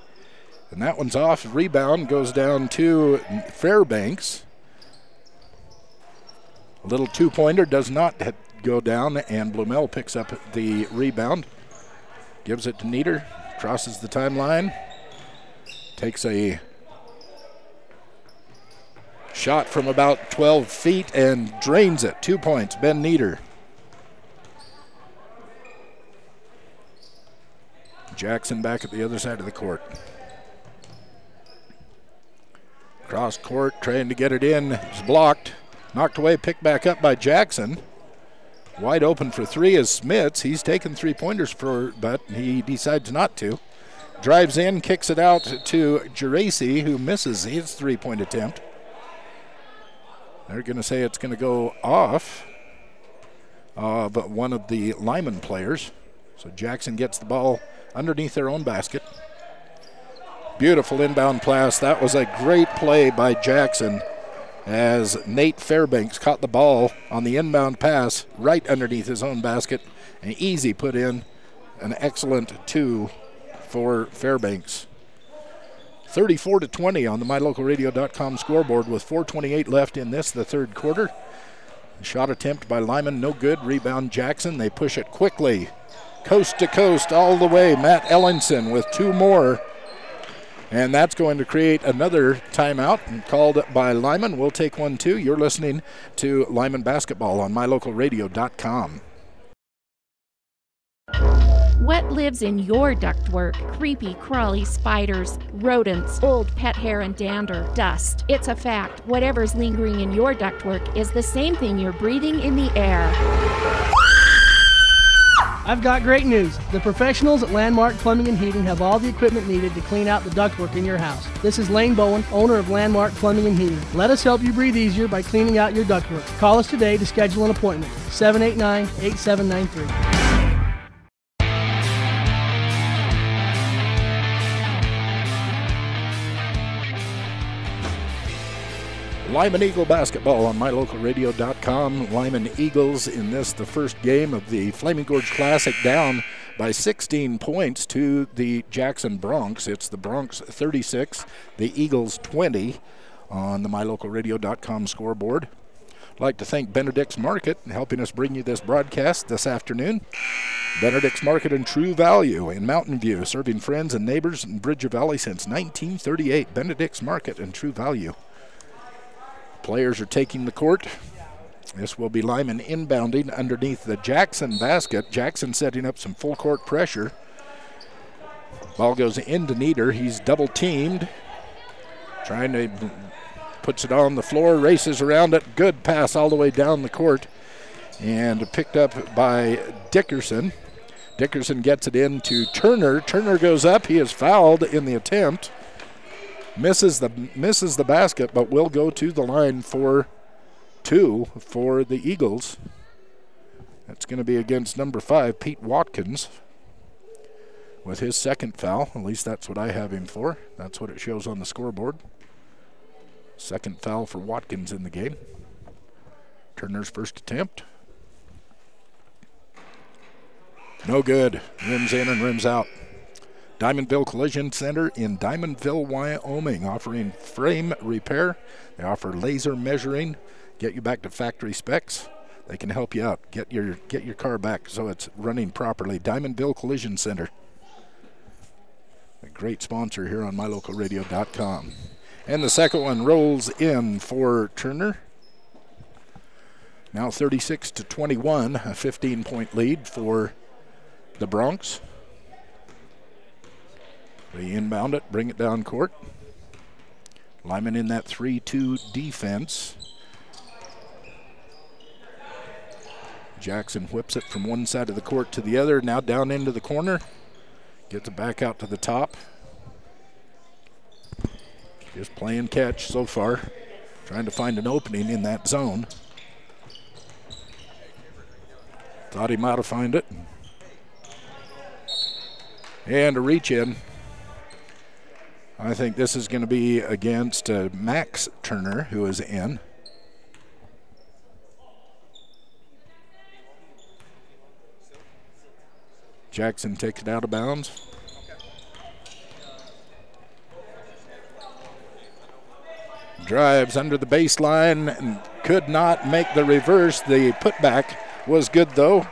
and that one's off. Rebound goes down to Fairbanks. A little two-pointer does not go down, and Blumel picks up the rebound. Gives it to Nieder, crosses the timeline, takes a shot from about 12 feet and drains it. 2 points, Ben Nieder. Jackson back at the other side of the court. Cross court, trying to get it in. It's blocked. Knocked away, picked back up by Jackson. Wide open for three is Smits. He's taken three-pointers but he decides not to. Drives in, kicks it out to Geraci, who misses his three-point attempt. They're going to say it's going to go off but one of the Lyman players. So Jackson gets the ball underneath their own basket. Beautiful inbound pass. That was a great play by Jackson as Nate Fairbanks caught the ball on the inbound pass right underneath his own basket. An easy put in, an excellent two for Fairbanks. 34-20 on the MyLocalRadio.com scoreboard with 4:28 left in the third quarter. Shot attempt by Lyman, no good. Rebound Jackson. They push it quickly, coast to coast, all the way. Matt Ellingson with two more. And that's going to create another timeout called by Lyman. We'll take one too. You're listening to Lyman Basketball on MyLocalRadio.com. What lives in your ductwork? Creepy, crawly spiders, rodents, old pet hair and dander, dust. It's a fact. Whatever's lingering in your ductwork is the same thing you're breathing in the air. I've got great news. The professionals at Landmark Plumbing and Heating have all the equipment needed to clean out the ductwork in your house. This is Lane Bowen, owner of Landmark Plumbing and Heating. Let us help you breathe easier by cleaning out your ductwork. Call us today to schedule an appointment. 789-8793. Lyman Eagle basketball on mylocalradio.com. Lyman Eagles in this, the first game of the Flaming Gorge Classic, down by 16 points to the Jackson Bronx. It's the Bronx 36, the Eagles 20 on the mylocalradio.com scoreboard. I'd like to thank Benedict's Market for helping us bring you this broadcast this afternoon. Benedict's Market and True Value in Mountain View, serving friends and neighbors in Bridger Valley since 1938. Benedict's Market and True Value. Players are taking the court. This will be Lyman inbounding underneath the Jackson basket. Jackson setting up some full court pressure. Ball goes into Nieder. He's double teamed. Puts it on the floor, races around it. Good pass all the way down the court. And picked up by Dickerson. Dickerson gets it in to Turner. Turner goes up. He is fouled in the attempt. Misses the basket, but will go to the line for two for the Eagles. That's going to be against number 5, Pete Watkins, with his second foul. At least that's what I have him for. That's what it shows on the scoreboard. Second foul for Watkins in the game. Turner's first attempt. No good. Rims in and rims out. Diamondville Collision Center in Diamondville, Wyoming, offering frame repair. They offer laser measuring, get you back to factory specs. They can help you out, get your car back so it's running properly. Diamondville Collision Center, a great sponsor here on mylocalradio.com. And the second one rolls in for Turner. Now 36-21, a 15-point lead for the Bronx. They inbound it, bring it down court. Lyman in that 3-2 defense. Jackson whips it from one side of the court to the other, now down into the corner. Gets it back out to the top. Just playing catch so far. Trying to find an opening in that zone. Thought he might have found it. And a reach in. I think this is going to be against Max Turner, who is in. Jackson takes it out of bounds. Drives under the baseline and could not make the reverse. The putback was good, though.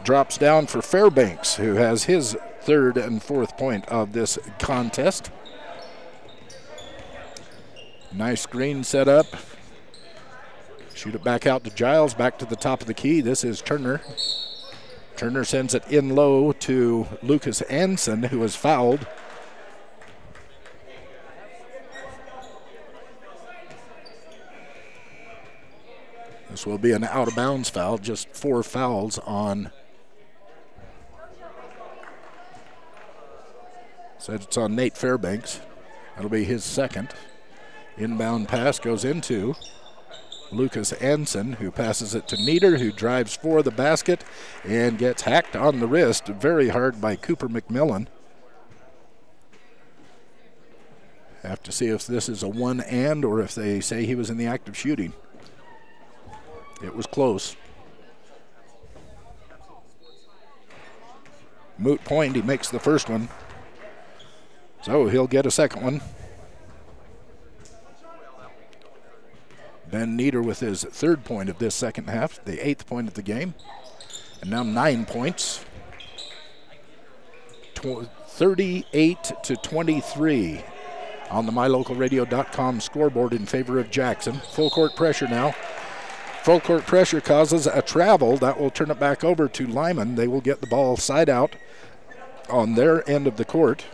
Drops down for Fairbanks, who has his third and fourth point of this contest. Nice screen set up. Shoot it back out to Giles, back to the top of the key. This is Turner. Turner sends it in low to Lucas Anson, who is fouled. This will be an out-of-bounds foul, just 4 fouls on. Said it's on Nate Fairbanks. That'll be his second. Inbound pass goes into Lucas Anson, who passes it to Nieder, who drives for the basket and gets hacked on the wrist very hard by Cooper McMillan. Have to see if this is a one-and or if they say he was in the act of shooting. It was close. Moot point, he makes the first one. So he'll get a second one. Ben Nieder with his third point of this second half, the 8th point of the game. And now 9 points. 38-23 on the mylocalradio.com scoreboard in favor of Jackson. Full court pressure now. Full court pressure causes a travel. That will turn it back over to Lyman. They will get the ball side out on their end of the court.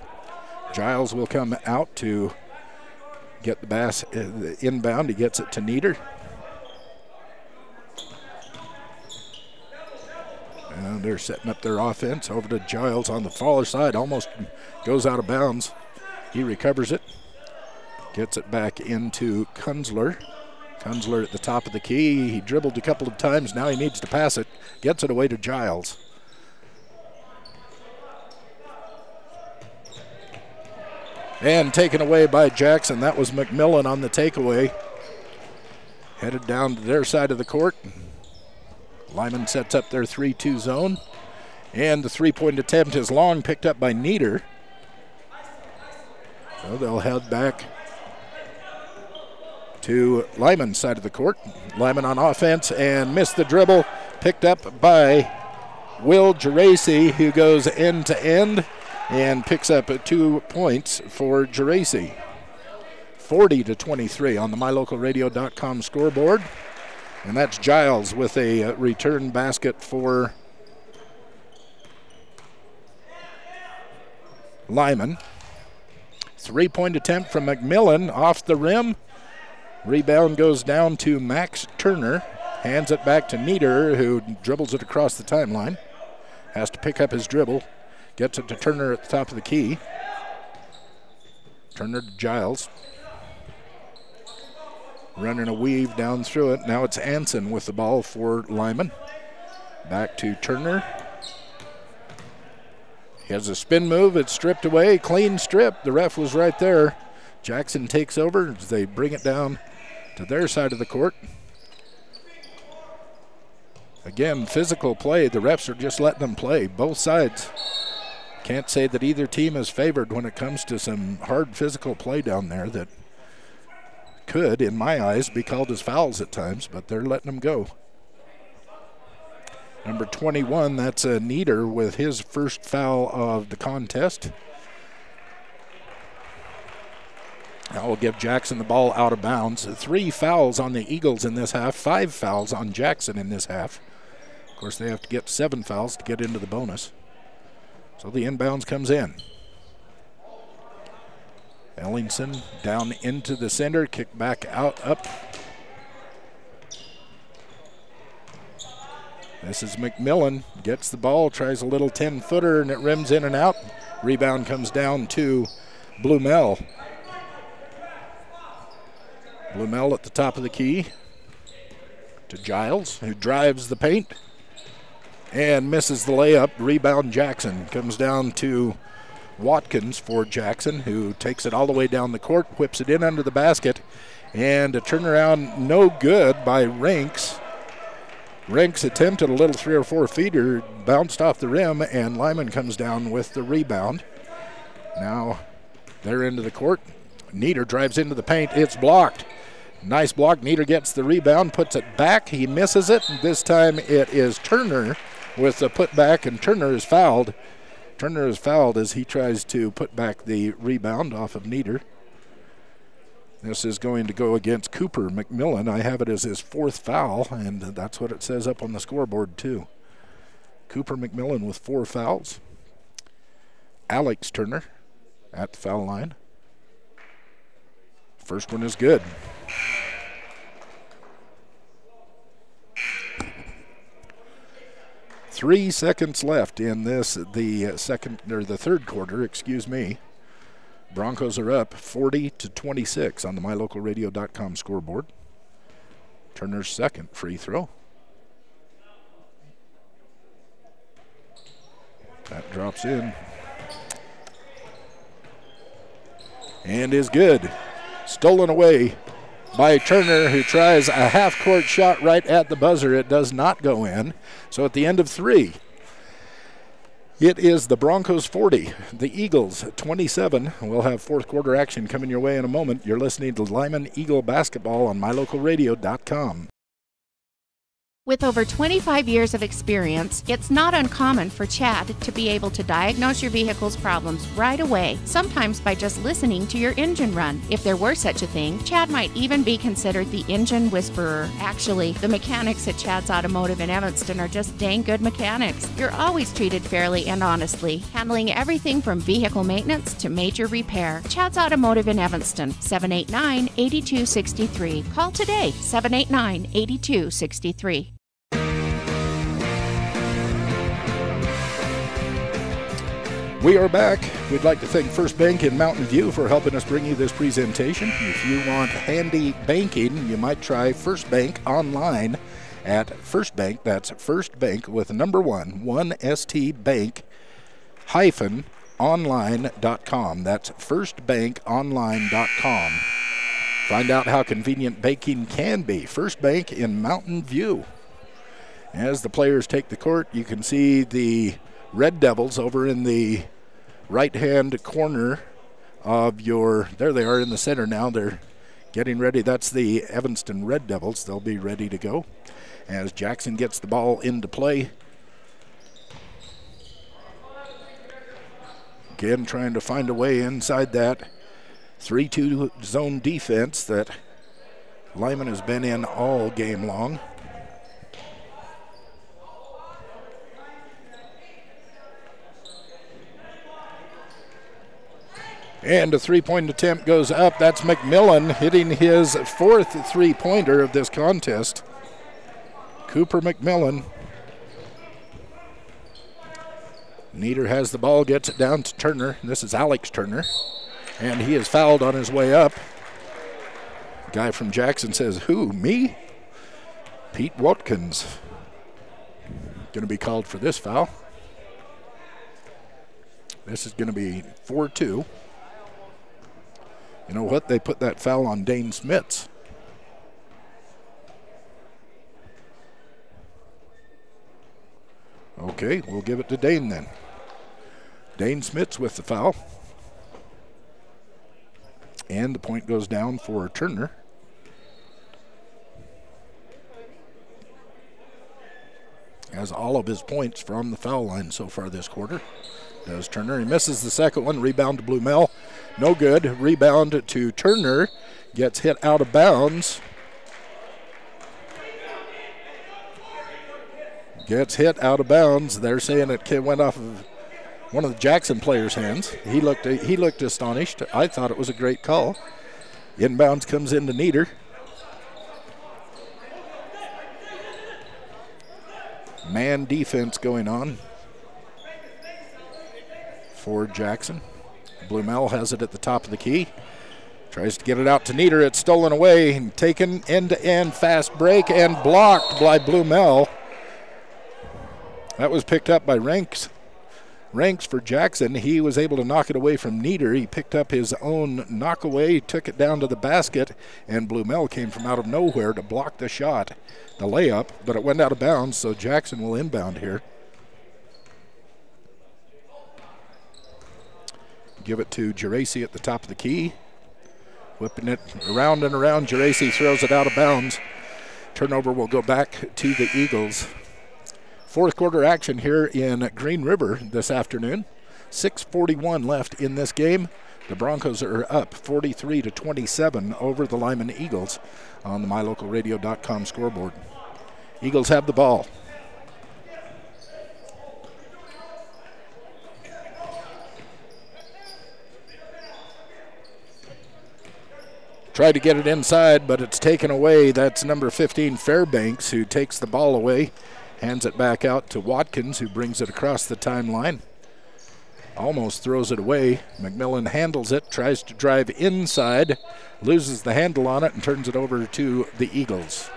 Giles will come out to get the inbound. He gets it to Nieder. And they're setting up their offense over to Giles on the far side. Almost goes out of bounds. He recovers it. Gets it back into Kunzler. Kunzler at the top of the key. He dribbled a couple of times. Now he needs to pass it. Gets it away to Giles. And taken away by Jackson. That was McMillan on the takeaway. Headed down to their side of the court. Lyman sets up their 3-2 zone. And the three-point attempt is long, picked up by Nieder. So they'll head back to Lyman's side of the court. Lyman on offense and missed the dribble. Picked up by Will Geraci, who goes end to end and picks up 2 points for Geraci. 40-23 on the MyLocalRadio.com scoreboard. And that's Giles with a return basket for Lyman. Three-point attempt from McMillan off the rim. Rebound goes down to Max Turner. Hands it back to Nieder, who dribbles it across the timeline. Has to pick up his dribble. Gets it to Turner at the top of the key. Turner to Giles. Running a weave down through it. Now it's Anson with the ball for Lyman. Back to Turner. He has a spin move. It's stripped away. Clean strip. The ref was right there. Jackson takes over as they bring it down to their side of the court. Again, physical play. The refs are just letting them play. Both sides. Can't say that either team is favored when it comes to some hard physical play down there that could, in my eyes, be called as fouls at times, but they're letting them go. Number 21, that's Nieder with his first foul of the contest. That will give Jackson the ball out of bounds. 3 fouls on the Eagles in this half, 5 fouls on Jackson in this half. Of course, they have to get 7 fouls to get into the bonus. So the inbounds comes in. Ellingson down into the center, kick back out, up. This is McMillan, gets the ball, tries a little 10-footer, and it rims in and out. Rebound comes down to Blumel. Blumel at the top of the key to Giles, who drives the paint and misses the layup. Rebound Jackson comes down to Watkins for Jackson, who takes it all the way down the court, whips it in under the basket, and a turnaround no good by Rinks. Rinks attempted a little 3 or 4 feeder, bounced off the rim, and Lyman comes down with the rebound. Now they're into the court. Nieder drives into the paint. It's blocked. Nice block. Nieder gets the rebound, puts it back. He misses it. This time it is Turner with the putback, and Turner is fouled. Turner is fouled as he tries to put back the rebound off of Nieder. This is going to go against Cooper McMillan. I have it as his 4th foul, and that's what it says up on the scoreboard too. Cooper McMillan with 4 fouls. Alex Turner at the foul line. First one is good. Three seconds left in this, the third quarter, excuse me. Broncos are up 40-26 on the MyLocalRadio.com scoreboard. Turner's second free throw. That drops in. And is good. Stolen away by Turner, who tries a half-court shot right at the buzzer. It does not go in. So at the end of 3, it is the Broncos 40, the Eagles 27. We'll have fourth quarter action coming your way in a moment. You're listening to Lyman Eagle Basketball on MyLocalRadio.com. With over 25 years of experience, it's not uncommon for Chad to be able to diagnose your vehicle's problems right away, sometimes by just listening to your engine run. If there were such a thing, Chad might even be considered the engine whisperer. Actually, the mechanics at Chad's Automotive in Evanston are just dang good mechanics. You're always treated fairly and honestly, handling everything from vehicle maintenance to major repair. Chad's Automotive in Evanston, 789-8263. Call today, 789-8263. We are back. We'd like to thank First Bank in Mountain View for helping us bring you this presentation. If you want handy banking, you might try First Bank online at First Bank. That's First Bank with number 1 Bank -online.com. That's firstbankonline.com. Find out how convenient banking can be. First Bank in Mountain View. As the players take the court, you can see the Red Devils over in the right-hand corner of your, there they are in the center now. They're getting ready. That's the Evanston Red Devils. They'll be ready to go as Jackson gets the ball into play. Again, trying to find a way inside that 3-2 zone defense that Lyman has been in all game long. And a three-point attempt goes up. That's McMillan hitting his 4th three-pointer of this contest. Cooper McMillan. Nieder has the ball, gets it down to Turner. This is Alex Turner. And he is fouled on his way up. Guy from Jackson says, who, me? Pete Watkins. Going to be called for this foul. This is going to be 4-2. You know what? They put that foul on Dane Smits. Okay, we'll give it to Dane then. Dane Smits with the foul. And the point goes down for Turner. Has all of his points from the foul line so far this quarter. Does Turner. He misses the second one. Rebound to Blumel. No good. Rebound to Turner. Gets hit out of bounds. Gets hit out of bounds. They're saying it went off of one of the Jackson players' hands. He looked astonished. I thought it was a great call. Inbounds comes into Nieder. Man defense going on for Jackson. Blumel has it at the top of the key. Tries to get it out to Nieder. It's stolen away and taken end-to-end fast break and blocked by Blumel. That was picked up by Ranks for Jackson. He was able to knock it away from Nieder. He picked up his own knockaway, took it down to the basket, and Blumel came from out of nowhere to block the shot, the layup, but it went out of bounds, so Jackson will inbound here. Give it to Geraci at the top of the key. Whipping it around and around. Geraci throws it out of bounds. Turnover will go back to the Eagles. Fourth quarter action here in Green River this afternoon. 6:41 left in this game. The Broncos are up 43-27 over the Lyman Eagles on the MyLocalRadio.com scoreboard. Eagles have the ball. Tried to get it inside, but it's taken away. That's number 15, Fairbanks, who takes the ball away. Hands it back out to Watkins, who brings it across the timeline. Almost throws it away. McMillan handles it, tries to drive inside, loses the handle on it, and turns it over to the Eagles.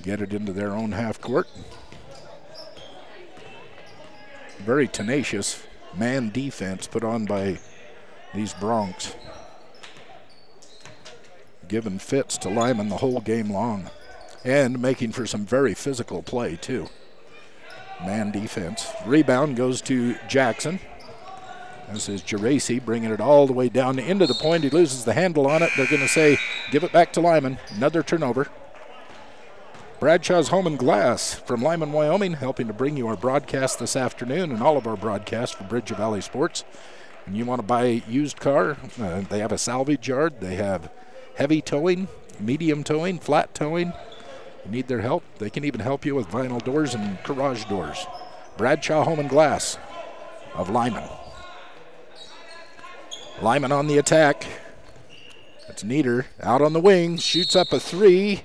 Get it into their own half court. Very tenacious man defense put on by these Broncs. Giving fits to Lyman the whole game long and making for some very physical play too. Man defense. Rebound goes to Jackson. This is Geraci bringing it all the way down into the point. He loses the handle on it. They're going to say, give it back to Lyman. Another turnover. Bradshaw's Home and Glass from Lyman, Wyoming, helping to bring you our broadcast this afternoon and all of our broadcasts for Bridge Valley Sports. And you want to buy a used car, they have a salvage yard. They have heavy towing, medium towing, flat towing. You need their help. They can even help you with vinyl doors and garage doors. Bradshaw Home and Glass of Lyman. Lyman on the attack. That's Nieder out on the wing, shoots up a three.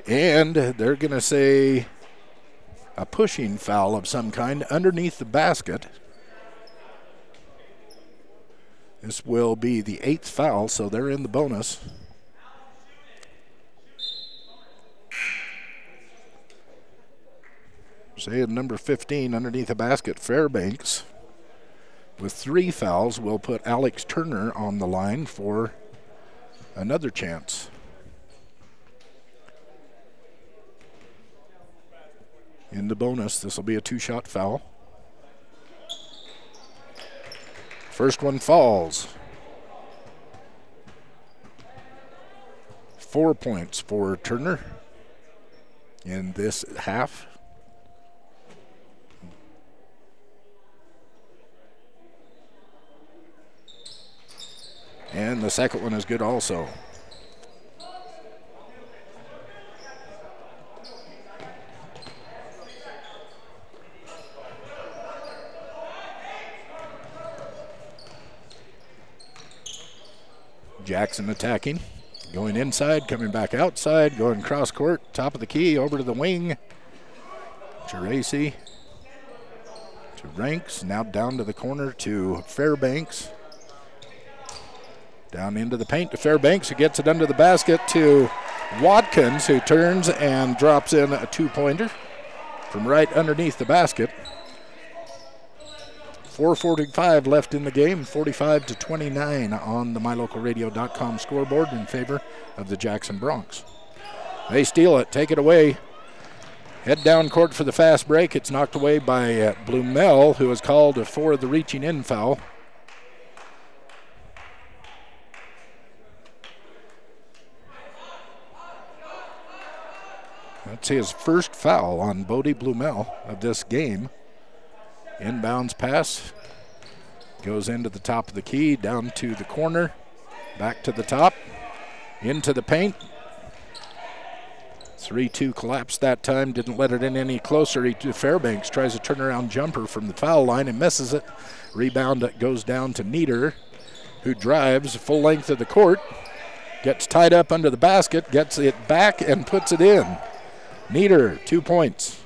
And they're going to say a pushing foul of some kind underneath the basket. This will be the 8th foul, so they're in the bonus. Say number 15 underneath the basket, Fairbanks. With 3 fouls, we'll put Alex Turner on the line for another chance. In the bonus, this will be a 2-shot foul. First one falls. 4 points for Turner in this half. And the second one is good also. Jackson attacking, going inside, coming back outside, going cross court, top of the key, over to the wing. Geraci to Ranks, now down to the corner to Fairbanks. Down into the paint to Fairbanks, who gets it under the basket to Watkins, who turns and drops in a 2-pointer from right underneath the basket. 4:45 left in the game, 45-29 on the MyLocalRadio.com scoreboard in favor of the Jackson Broncs. They steal it, take it away. Head down court for the fast break. It's knocked away by Blumel, who is called for the reaching in foul. That's his first foul on Bodie Blumel of this game. Inbounds pass goes into the top of the key, down to the corner, back to the top, into the paint. 3-2 collapse that time, didn't let it in any closer. Fairbanks tries a turnaround jumper from the foul line and misses it. Rebound goes down to Nieder, who drives full length of the court, gets tied up under the basket, gets it back and puts it in. Nieder, 2 points.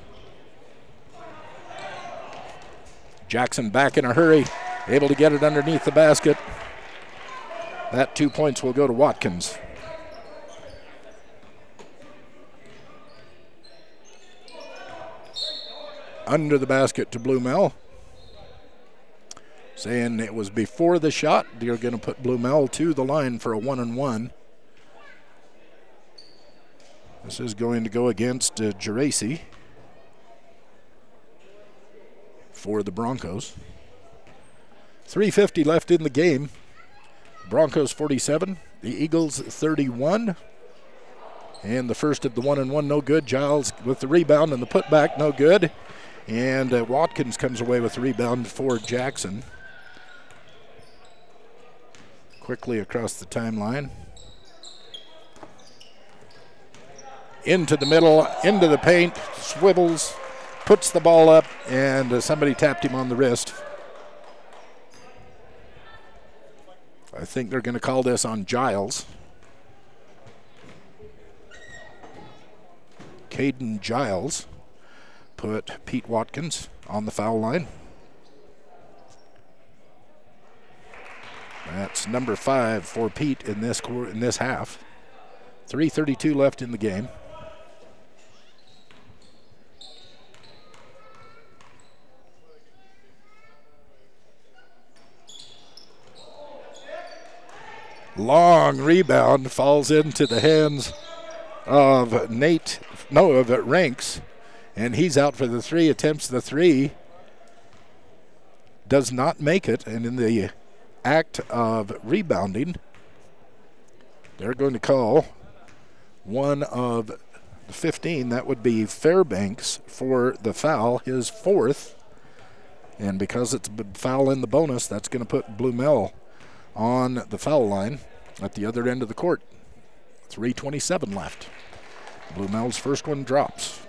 Jackson back in a hurry, able to get it underneath the basket. That 2 points will go to Watkins. Under the basket to Blumel. Saying it was before the shot. You're going to put Blumel to the line for a 1-and-1. This is going to go against Geraci for the Broncos. 3:50 left in the game. Broncos 47, the Eagles 31. And the first of the 1-and-1, no good. Giles with the rebound and the putback, no good. And Watkins comes away with the rebound for Jackson. Quickly across the timeline. Into the middle, into the paint, swivels, puts the ball up, and somebody tapped him on the wrist. I think they're going to call this on Giles. Caden Giles put Pete Watkins on the foul line. That's number 5 for Pete in this half. 3:32 left in the game. Long rebound falls into the hands of Ranks, And he's out for the three, attempts the three, does not make it, and in the act of rebounding, they're going to call one of the 15. That would be Fairbanks for the foul, his fourth. And because it's a foul in the bonus, that's going to put Blumel on the foul line at the other end of the court. 3:27 left. Blumel's first one drops.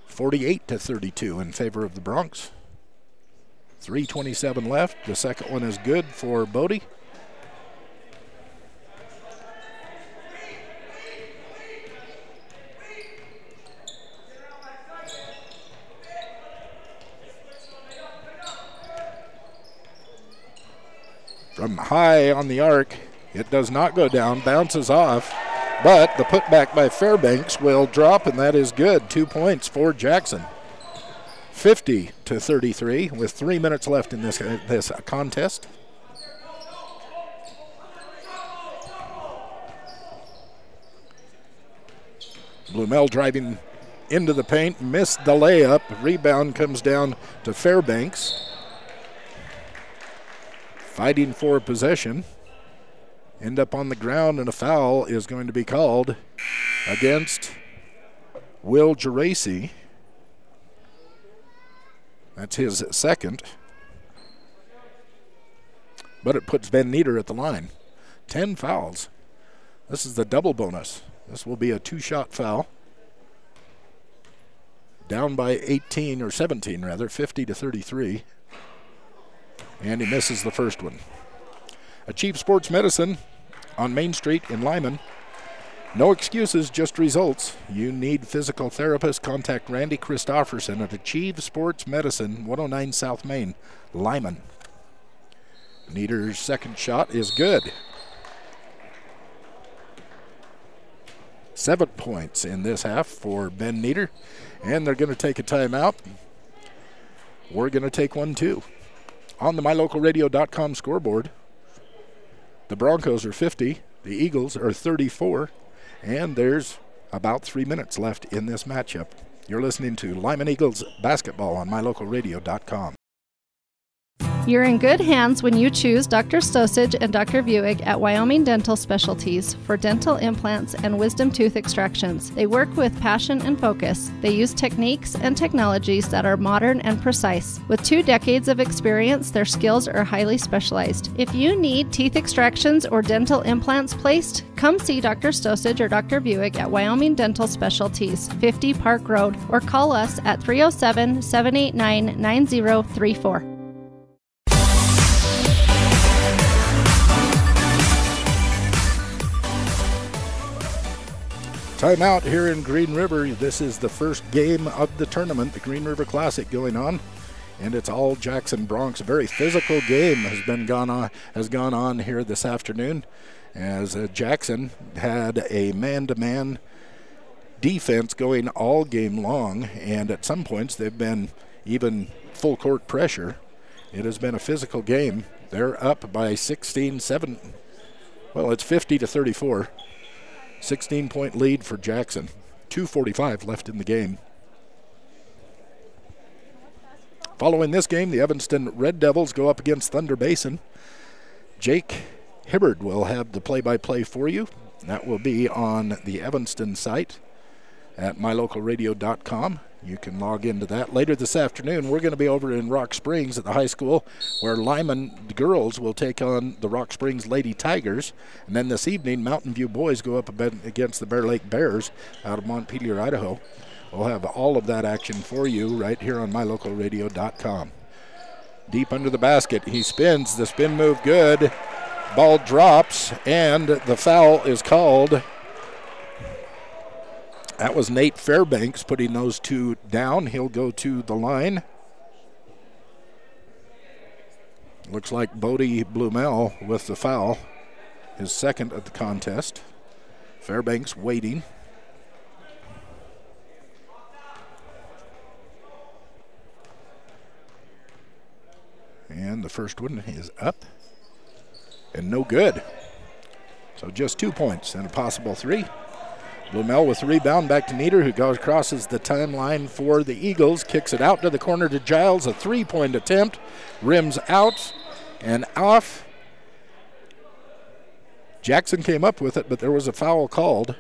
48-32 in favor of the Bronx. 3:27 left. The second one is good for Bodie. From high on the arc, it does not go down, bounces off, but the putback by Fairbanks will drop, and that is good. 2 points for Jackson. 50-33 with 3 minutes left in this contest. Blumel driving into the paint, missed the layup. Rebound comes down to Fairbanks. Fighting for possession. End up on the ground, and a foul is going to be called against Will Geraci. That's his second. But it puts Ben Nieder at the line. 10 fouls. This is the double bonus. This will be a two-shot foul. Down by 18, or 17 rather, 50-33. And he misses the first one. Achieve Sports Medicine on Main Street in Lyman. No excuses, just results. You need physical therapist, contact Randy Christofferson at Achieve Sports Medicine, 109 South Main, Lyman. Nieder's second shot is good. 7 points in this half for Ben Nieder, and they're going to take a timeout. We're going to take one too. On the MyLocalRadio.com scoreboard, the Broncos are 50, the Eagles are 34, and there's about 3 minutes left in this matchup. You're listening to Lyman Eagles basketball on MyLocalRadio.com. You're in good hands when you choose Dr. Stosage and Dr. Buick at Wyoming Dental Specialties for dental implants and wisdom tooth extractions. They work with passion and focus. They use techniques and technologies that are modern and precise. With 2 decades of experience, their skills are highly specialized. If you need teeth extractions or dental implants placed, come see Dr. Stosage or Dr. Buick at Wyoming Dental Specialties, 50 Park Road, or call us at 307-789-9034. Timeout here in Green River. This is the first game of the tournament, the Green River Classic going on, and it's all Jackson Bronx. A very physical game has gone on here this afternoon, as Jackson had a man-to-man defense going all game long, and at some points they've been even full court pressure. It has been a physical game. They're up by 16-7. Well, it's 50-34. 16-point lead for Jackson. 2:45 left in the game. Following this game, the Evanston Red Devils go up against Thunder Basin. Jake Hibbard will have the play-by-play for you. That will be on the Evanston site at mylocalradio.com. You can log into that. Later this afternoon, we're going to be over in Rock Springs at the high school, where Lyman girls will take on the Rock Springs Lady Tigers. And then this evening, Mountain View boys go up against the Bear Lake Bears out of Montpelier, Idaho. We'll have all of that action for you right here on mylocalradio.com. Deep under the basket, he spins. The spin move good. Ball drops, and the foul is called. That was Nate Fairbanks putting those two down. He'll go to the line. Looks like Bodie Blumel with the foul, his second of the contest. Fairbanks waiting. And the first one is up and no good. So just 2 points and a possible 3. Blumel with the rebound, back to Nieder, who crosses the timeline for the Eagles, kicks it out to the corner to Giles, a three-point attempt, rims out and off. Jackson came up with it, but there was a foul called.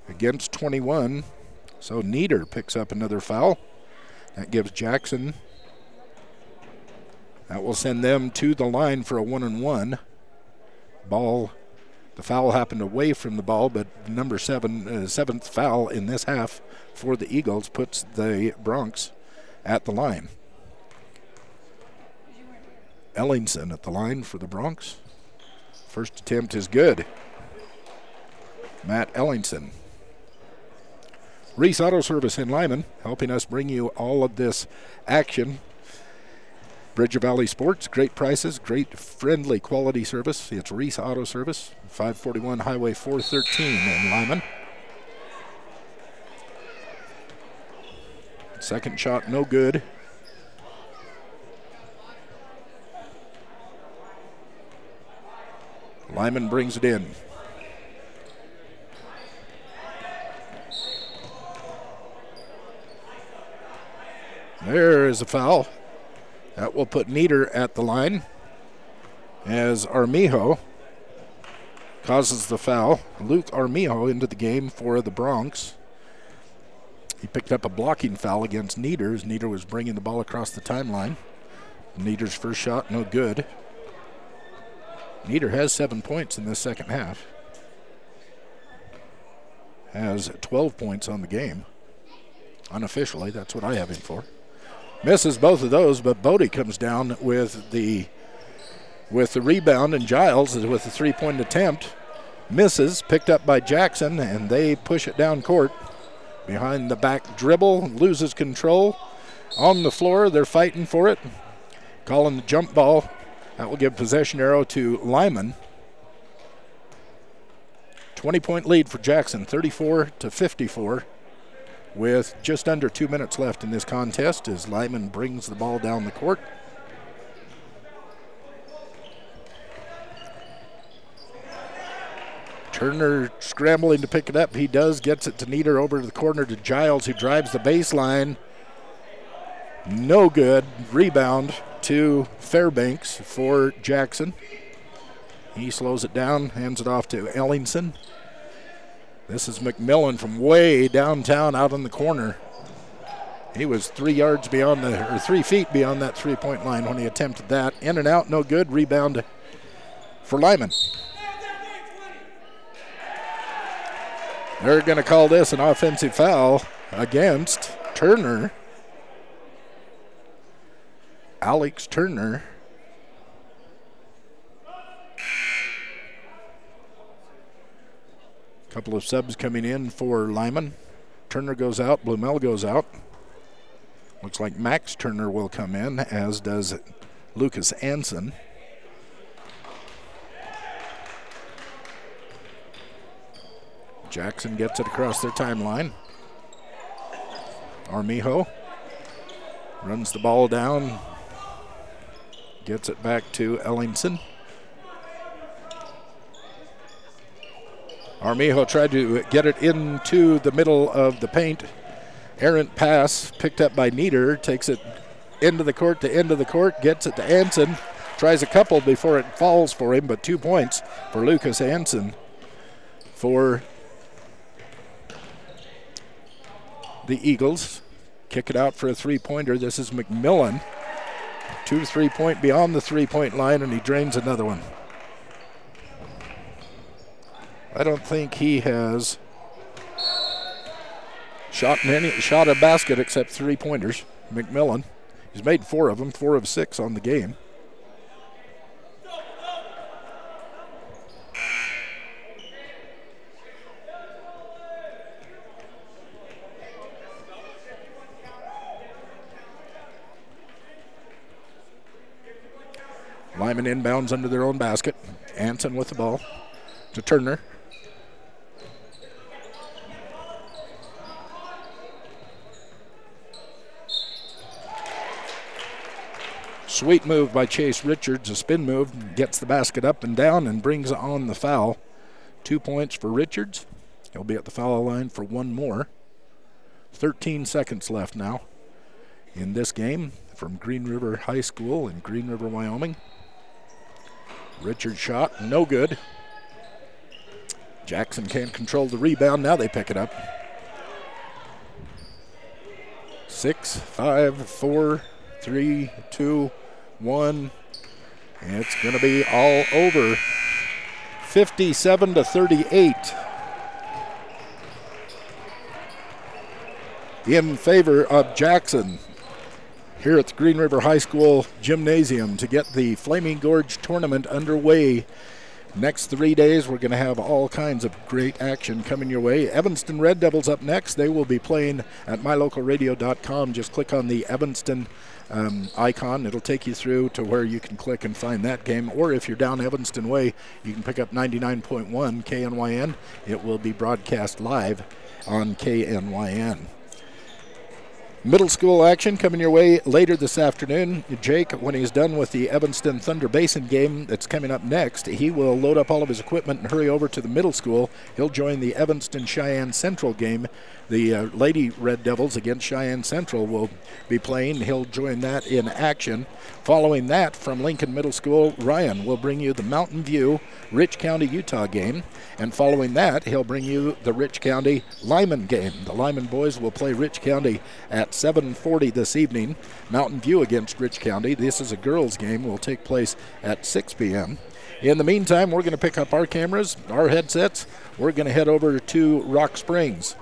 Against 21, so Nieder picks up another foul. That gives Jackson. That will send them to the line for a 1-and-1. Ball, the foul happened away from the ball, but number seventh foul in this half for the Eagles puts the Bronx at the line. Ellingson at the line for the Bronx. First attempt is good. Matt Ellingson. Reese Auto Service in Lyman, helping us bring you all of this action. Bridger Valley Sports, great prices, great friendly quality service. It's Reese Auto Service, 541 Highway 413 in Lyman. Second shot, no good. Lyman brings it in. There is a foul. That will put Nieder at the line as Armijo causes the foul. Luke Armijo into the game for the Bronx. He picked up a blocking foul against Nieder as Nieder was bringing the ball across the timeline. Nieder's first shot, no good. Nieder has 7 points in this second half. Has 12 points on the game. Unofficially, that's what I have him for. Misses both of those, but Bodie comes down with the rebound, and Giles with a three-point attempt. Misses, picked up by Jackson, and they push it down court. Behind the back dribble, loses control. On the floor, they're fighting for it. Calling the jump ball. That will give possession arrow to Lyman. 20-point lead for Jackson, 34-54. With just under 2 minutes left in this contest as Lyman brings the ball down the court. Turner scrambling to pick it up. He does, gets it to Nieder over to the corner to Giles, who drives the baseline. No good. Rebound to Fairbanks for Jackson. He slows it down, hands it off to Ellingson. This is McMillan from way downtown out in the corner. He was 3 feet beyond that three-point line when he attempted that. In and out, no good. Rebound for Lyman. They're going to call this an offensive foul against Turner. Alex Turner. Couple of subs coming in for Lyman. Turner goes out, Blumel goes out. Looks like Max Turner will come in, as does Lucas Anson. Jackson gets it across their timeline. Armijo runs the ball down, gets it back to Ellingson. Armijo tried to get it into the middle of the paint. Errant pass picked up by Nieder, takes it into the court to end of the court, gets it to Anson, tries a couple before it falls for him, but 2 points for Lucas Anson for the Eagles. Kick it out for a three-pointer. This is McMillan. 2 3-point beyond the three-point line, and he drains another one. I don't think he has shot a basket except 3-pointers. McMillan. He's made 4 of them, 4 of 6 on the game. Lyman inbounds under their own basket. Anson with the ball to Turner. Sweet move by Chase Richards, a spin move, gets the basket up and down and brings on the foul. 2 points for Richards. He'll be at the foul line for one more. 13 seconds left now in this game from Green River High School in Green River, Wyoming. Richards' shot, no good. Jackson can't control the rebound. Now they pick it up. 6, 5, 4, 3, 2, 1. And it's going to be all over. 57-38 in favor of Jackson here at the Green River High School Gymnasium to get the Flaming Gorge tournament underway. Next 3 days, we're going to have all kinds of great action coming your way. Evanston Red Devils up next. They will be playing at mylocalradio.com. Just click on the Evanston icon. It'll take you through to where you can click and find that game. Or if you're down Evanston way, you can pick up 99.1 KNYN. It will be broadcast live on KNYN. Middle school action coming your way later this afternoon. Jake, when he's done with the Evanston Thunder Basin game that's coming up next, he will load up all of his equipment and hurry over to the middle school. He'll join the Evanston Cheyenne Central game. The Lady Red Devils against Cheyenne Central will be playing. He'll join that in action. Following that, from Lincoln Middle School, Ryan will bring you the Mountain View Rich County, Utah game. And following that, he'll bring you the Rich County Lyman game. The Lyman boys will play Rich County at 7:40 this evening. Mountain View against Rich County. This is a girls' game. Will take place at 6 p.m. In the meantime, we're going to pick up our cameras, our headsets. We're going to head over to Rock Springs.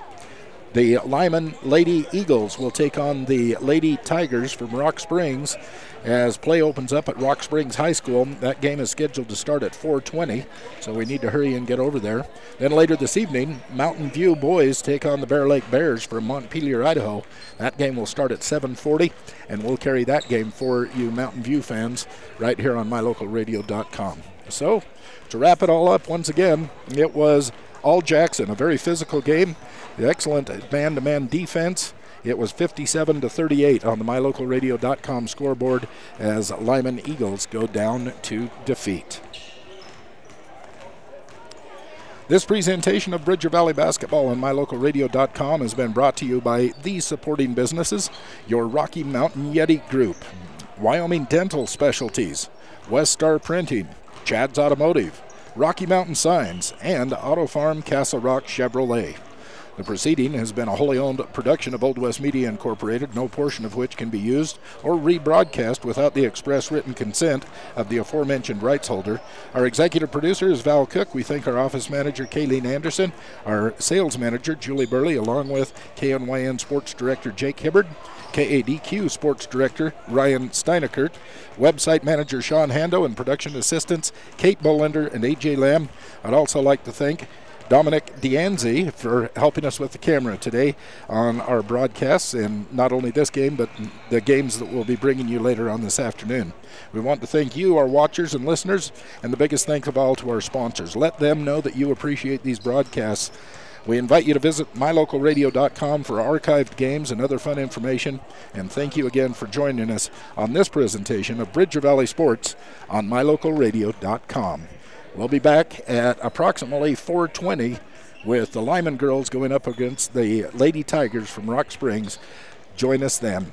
The Lyman Lady Eagles will take on the Lady Tigers from Rock Springs as play opens up at Rock Springs High School. That game is scheduled to start at 4:20, so we need to hurry and get over there. Then later this evening, Mountain View boys take on the Bear Lake Bears from Montpelier, Idaho. That game will start at 7:40, and we'll carry that game for you Mountain View fans right here on mylocalradio.com. So, to wrap it all up, once again, it was all Jackson, a very physical game. The excellent man-to-man defense. It was 57-38 on the mylocalradio.com scoreboard as Lyman Eagles go down to defeat. This presentation of Bridger Valley Basketball on mylocalradio.com has been brought to you by these supporting businesses: your Rocky Mountain Yeti Group, Wyoming Dental Specialties, West Star Printing, Chad's Automotive, Rocky Mountain Signs, and Auto Farm Castle Rock Chevrolet. The proceeding has been a wholly owned production of Old West Media Incorporated, no portion of which can be used or rebroadcast without the express written consent of the aforementioned rights holder. Our executive producer is Val Cook. We thank our office manager, Kayleen Anderson, our sales manager, Julie Burley, along with KNYN Sports Director, Jake Hibbard, KADQ Sports Director, Ryan Steinekert, website manager, Sean Hando, and production assistants, Kate Bolender and AJ Lamb. I'd also like to thank Dominic Dianzi for helping us with the camera today on our broadcasts, and not only this game, but the games that we'll be bringing you later on this afternoon. We want to thank you, our watchers and listeners, and the biggest thanks of all to our sponsors. Let them know that you appreciate these broadcasts. We invite you to visit mylocalradio.com for archived games and other fun information, and thank you again for joining us on this presentation of Bridger Valley Sports on mylocalradio.com. We'll be back at approximately 4:20 with the Lyman girls going up against the Lady Tigers from Rock Springs. Join us then.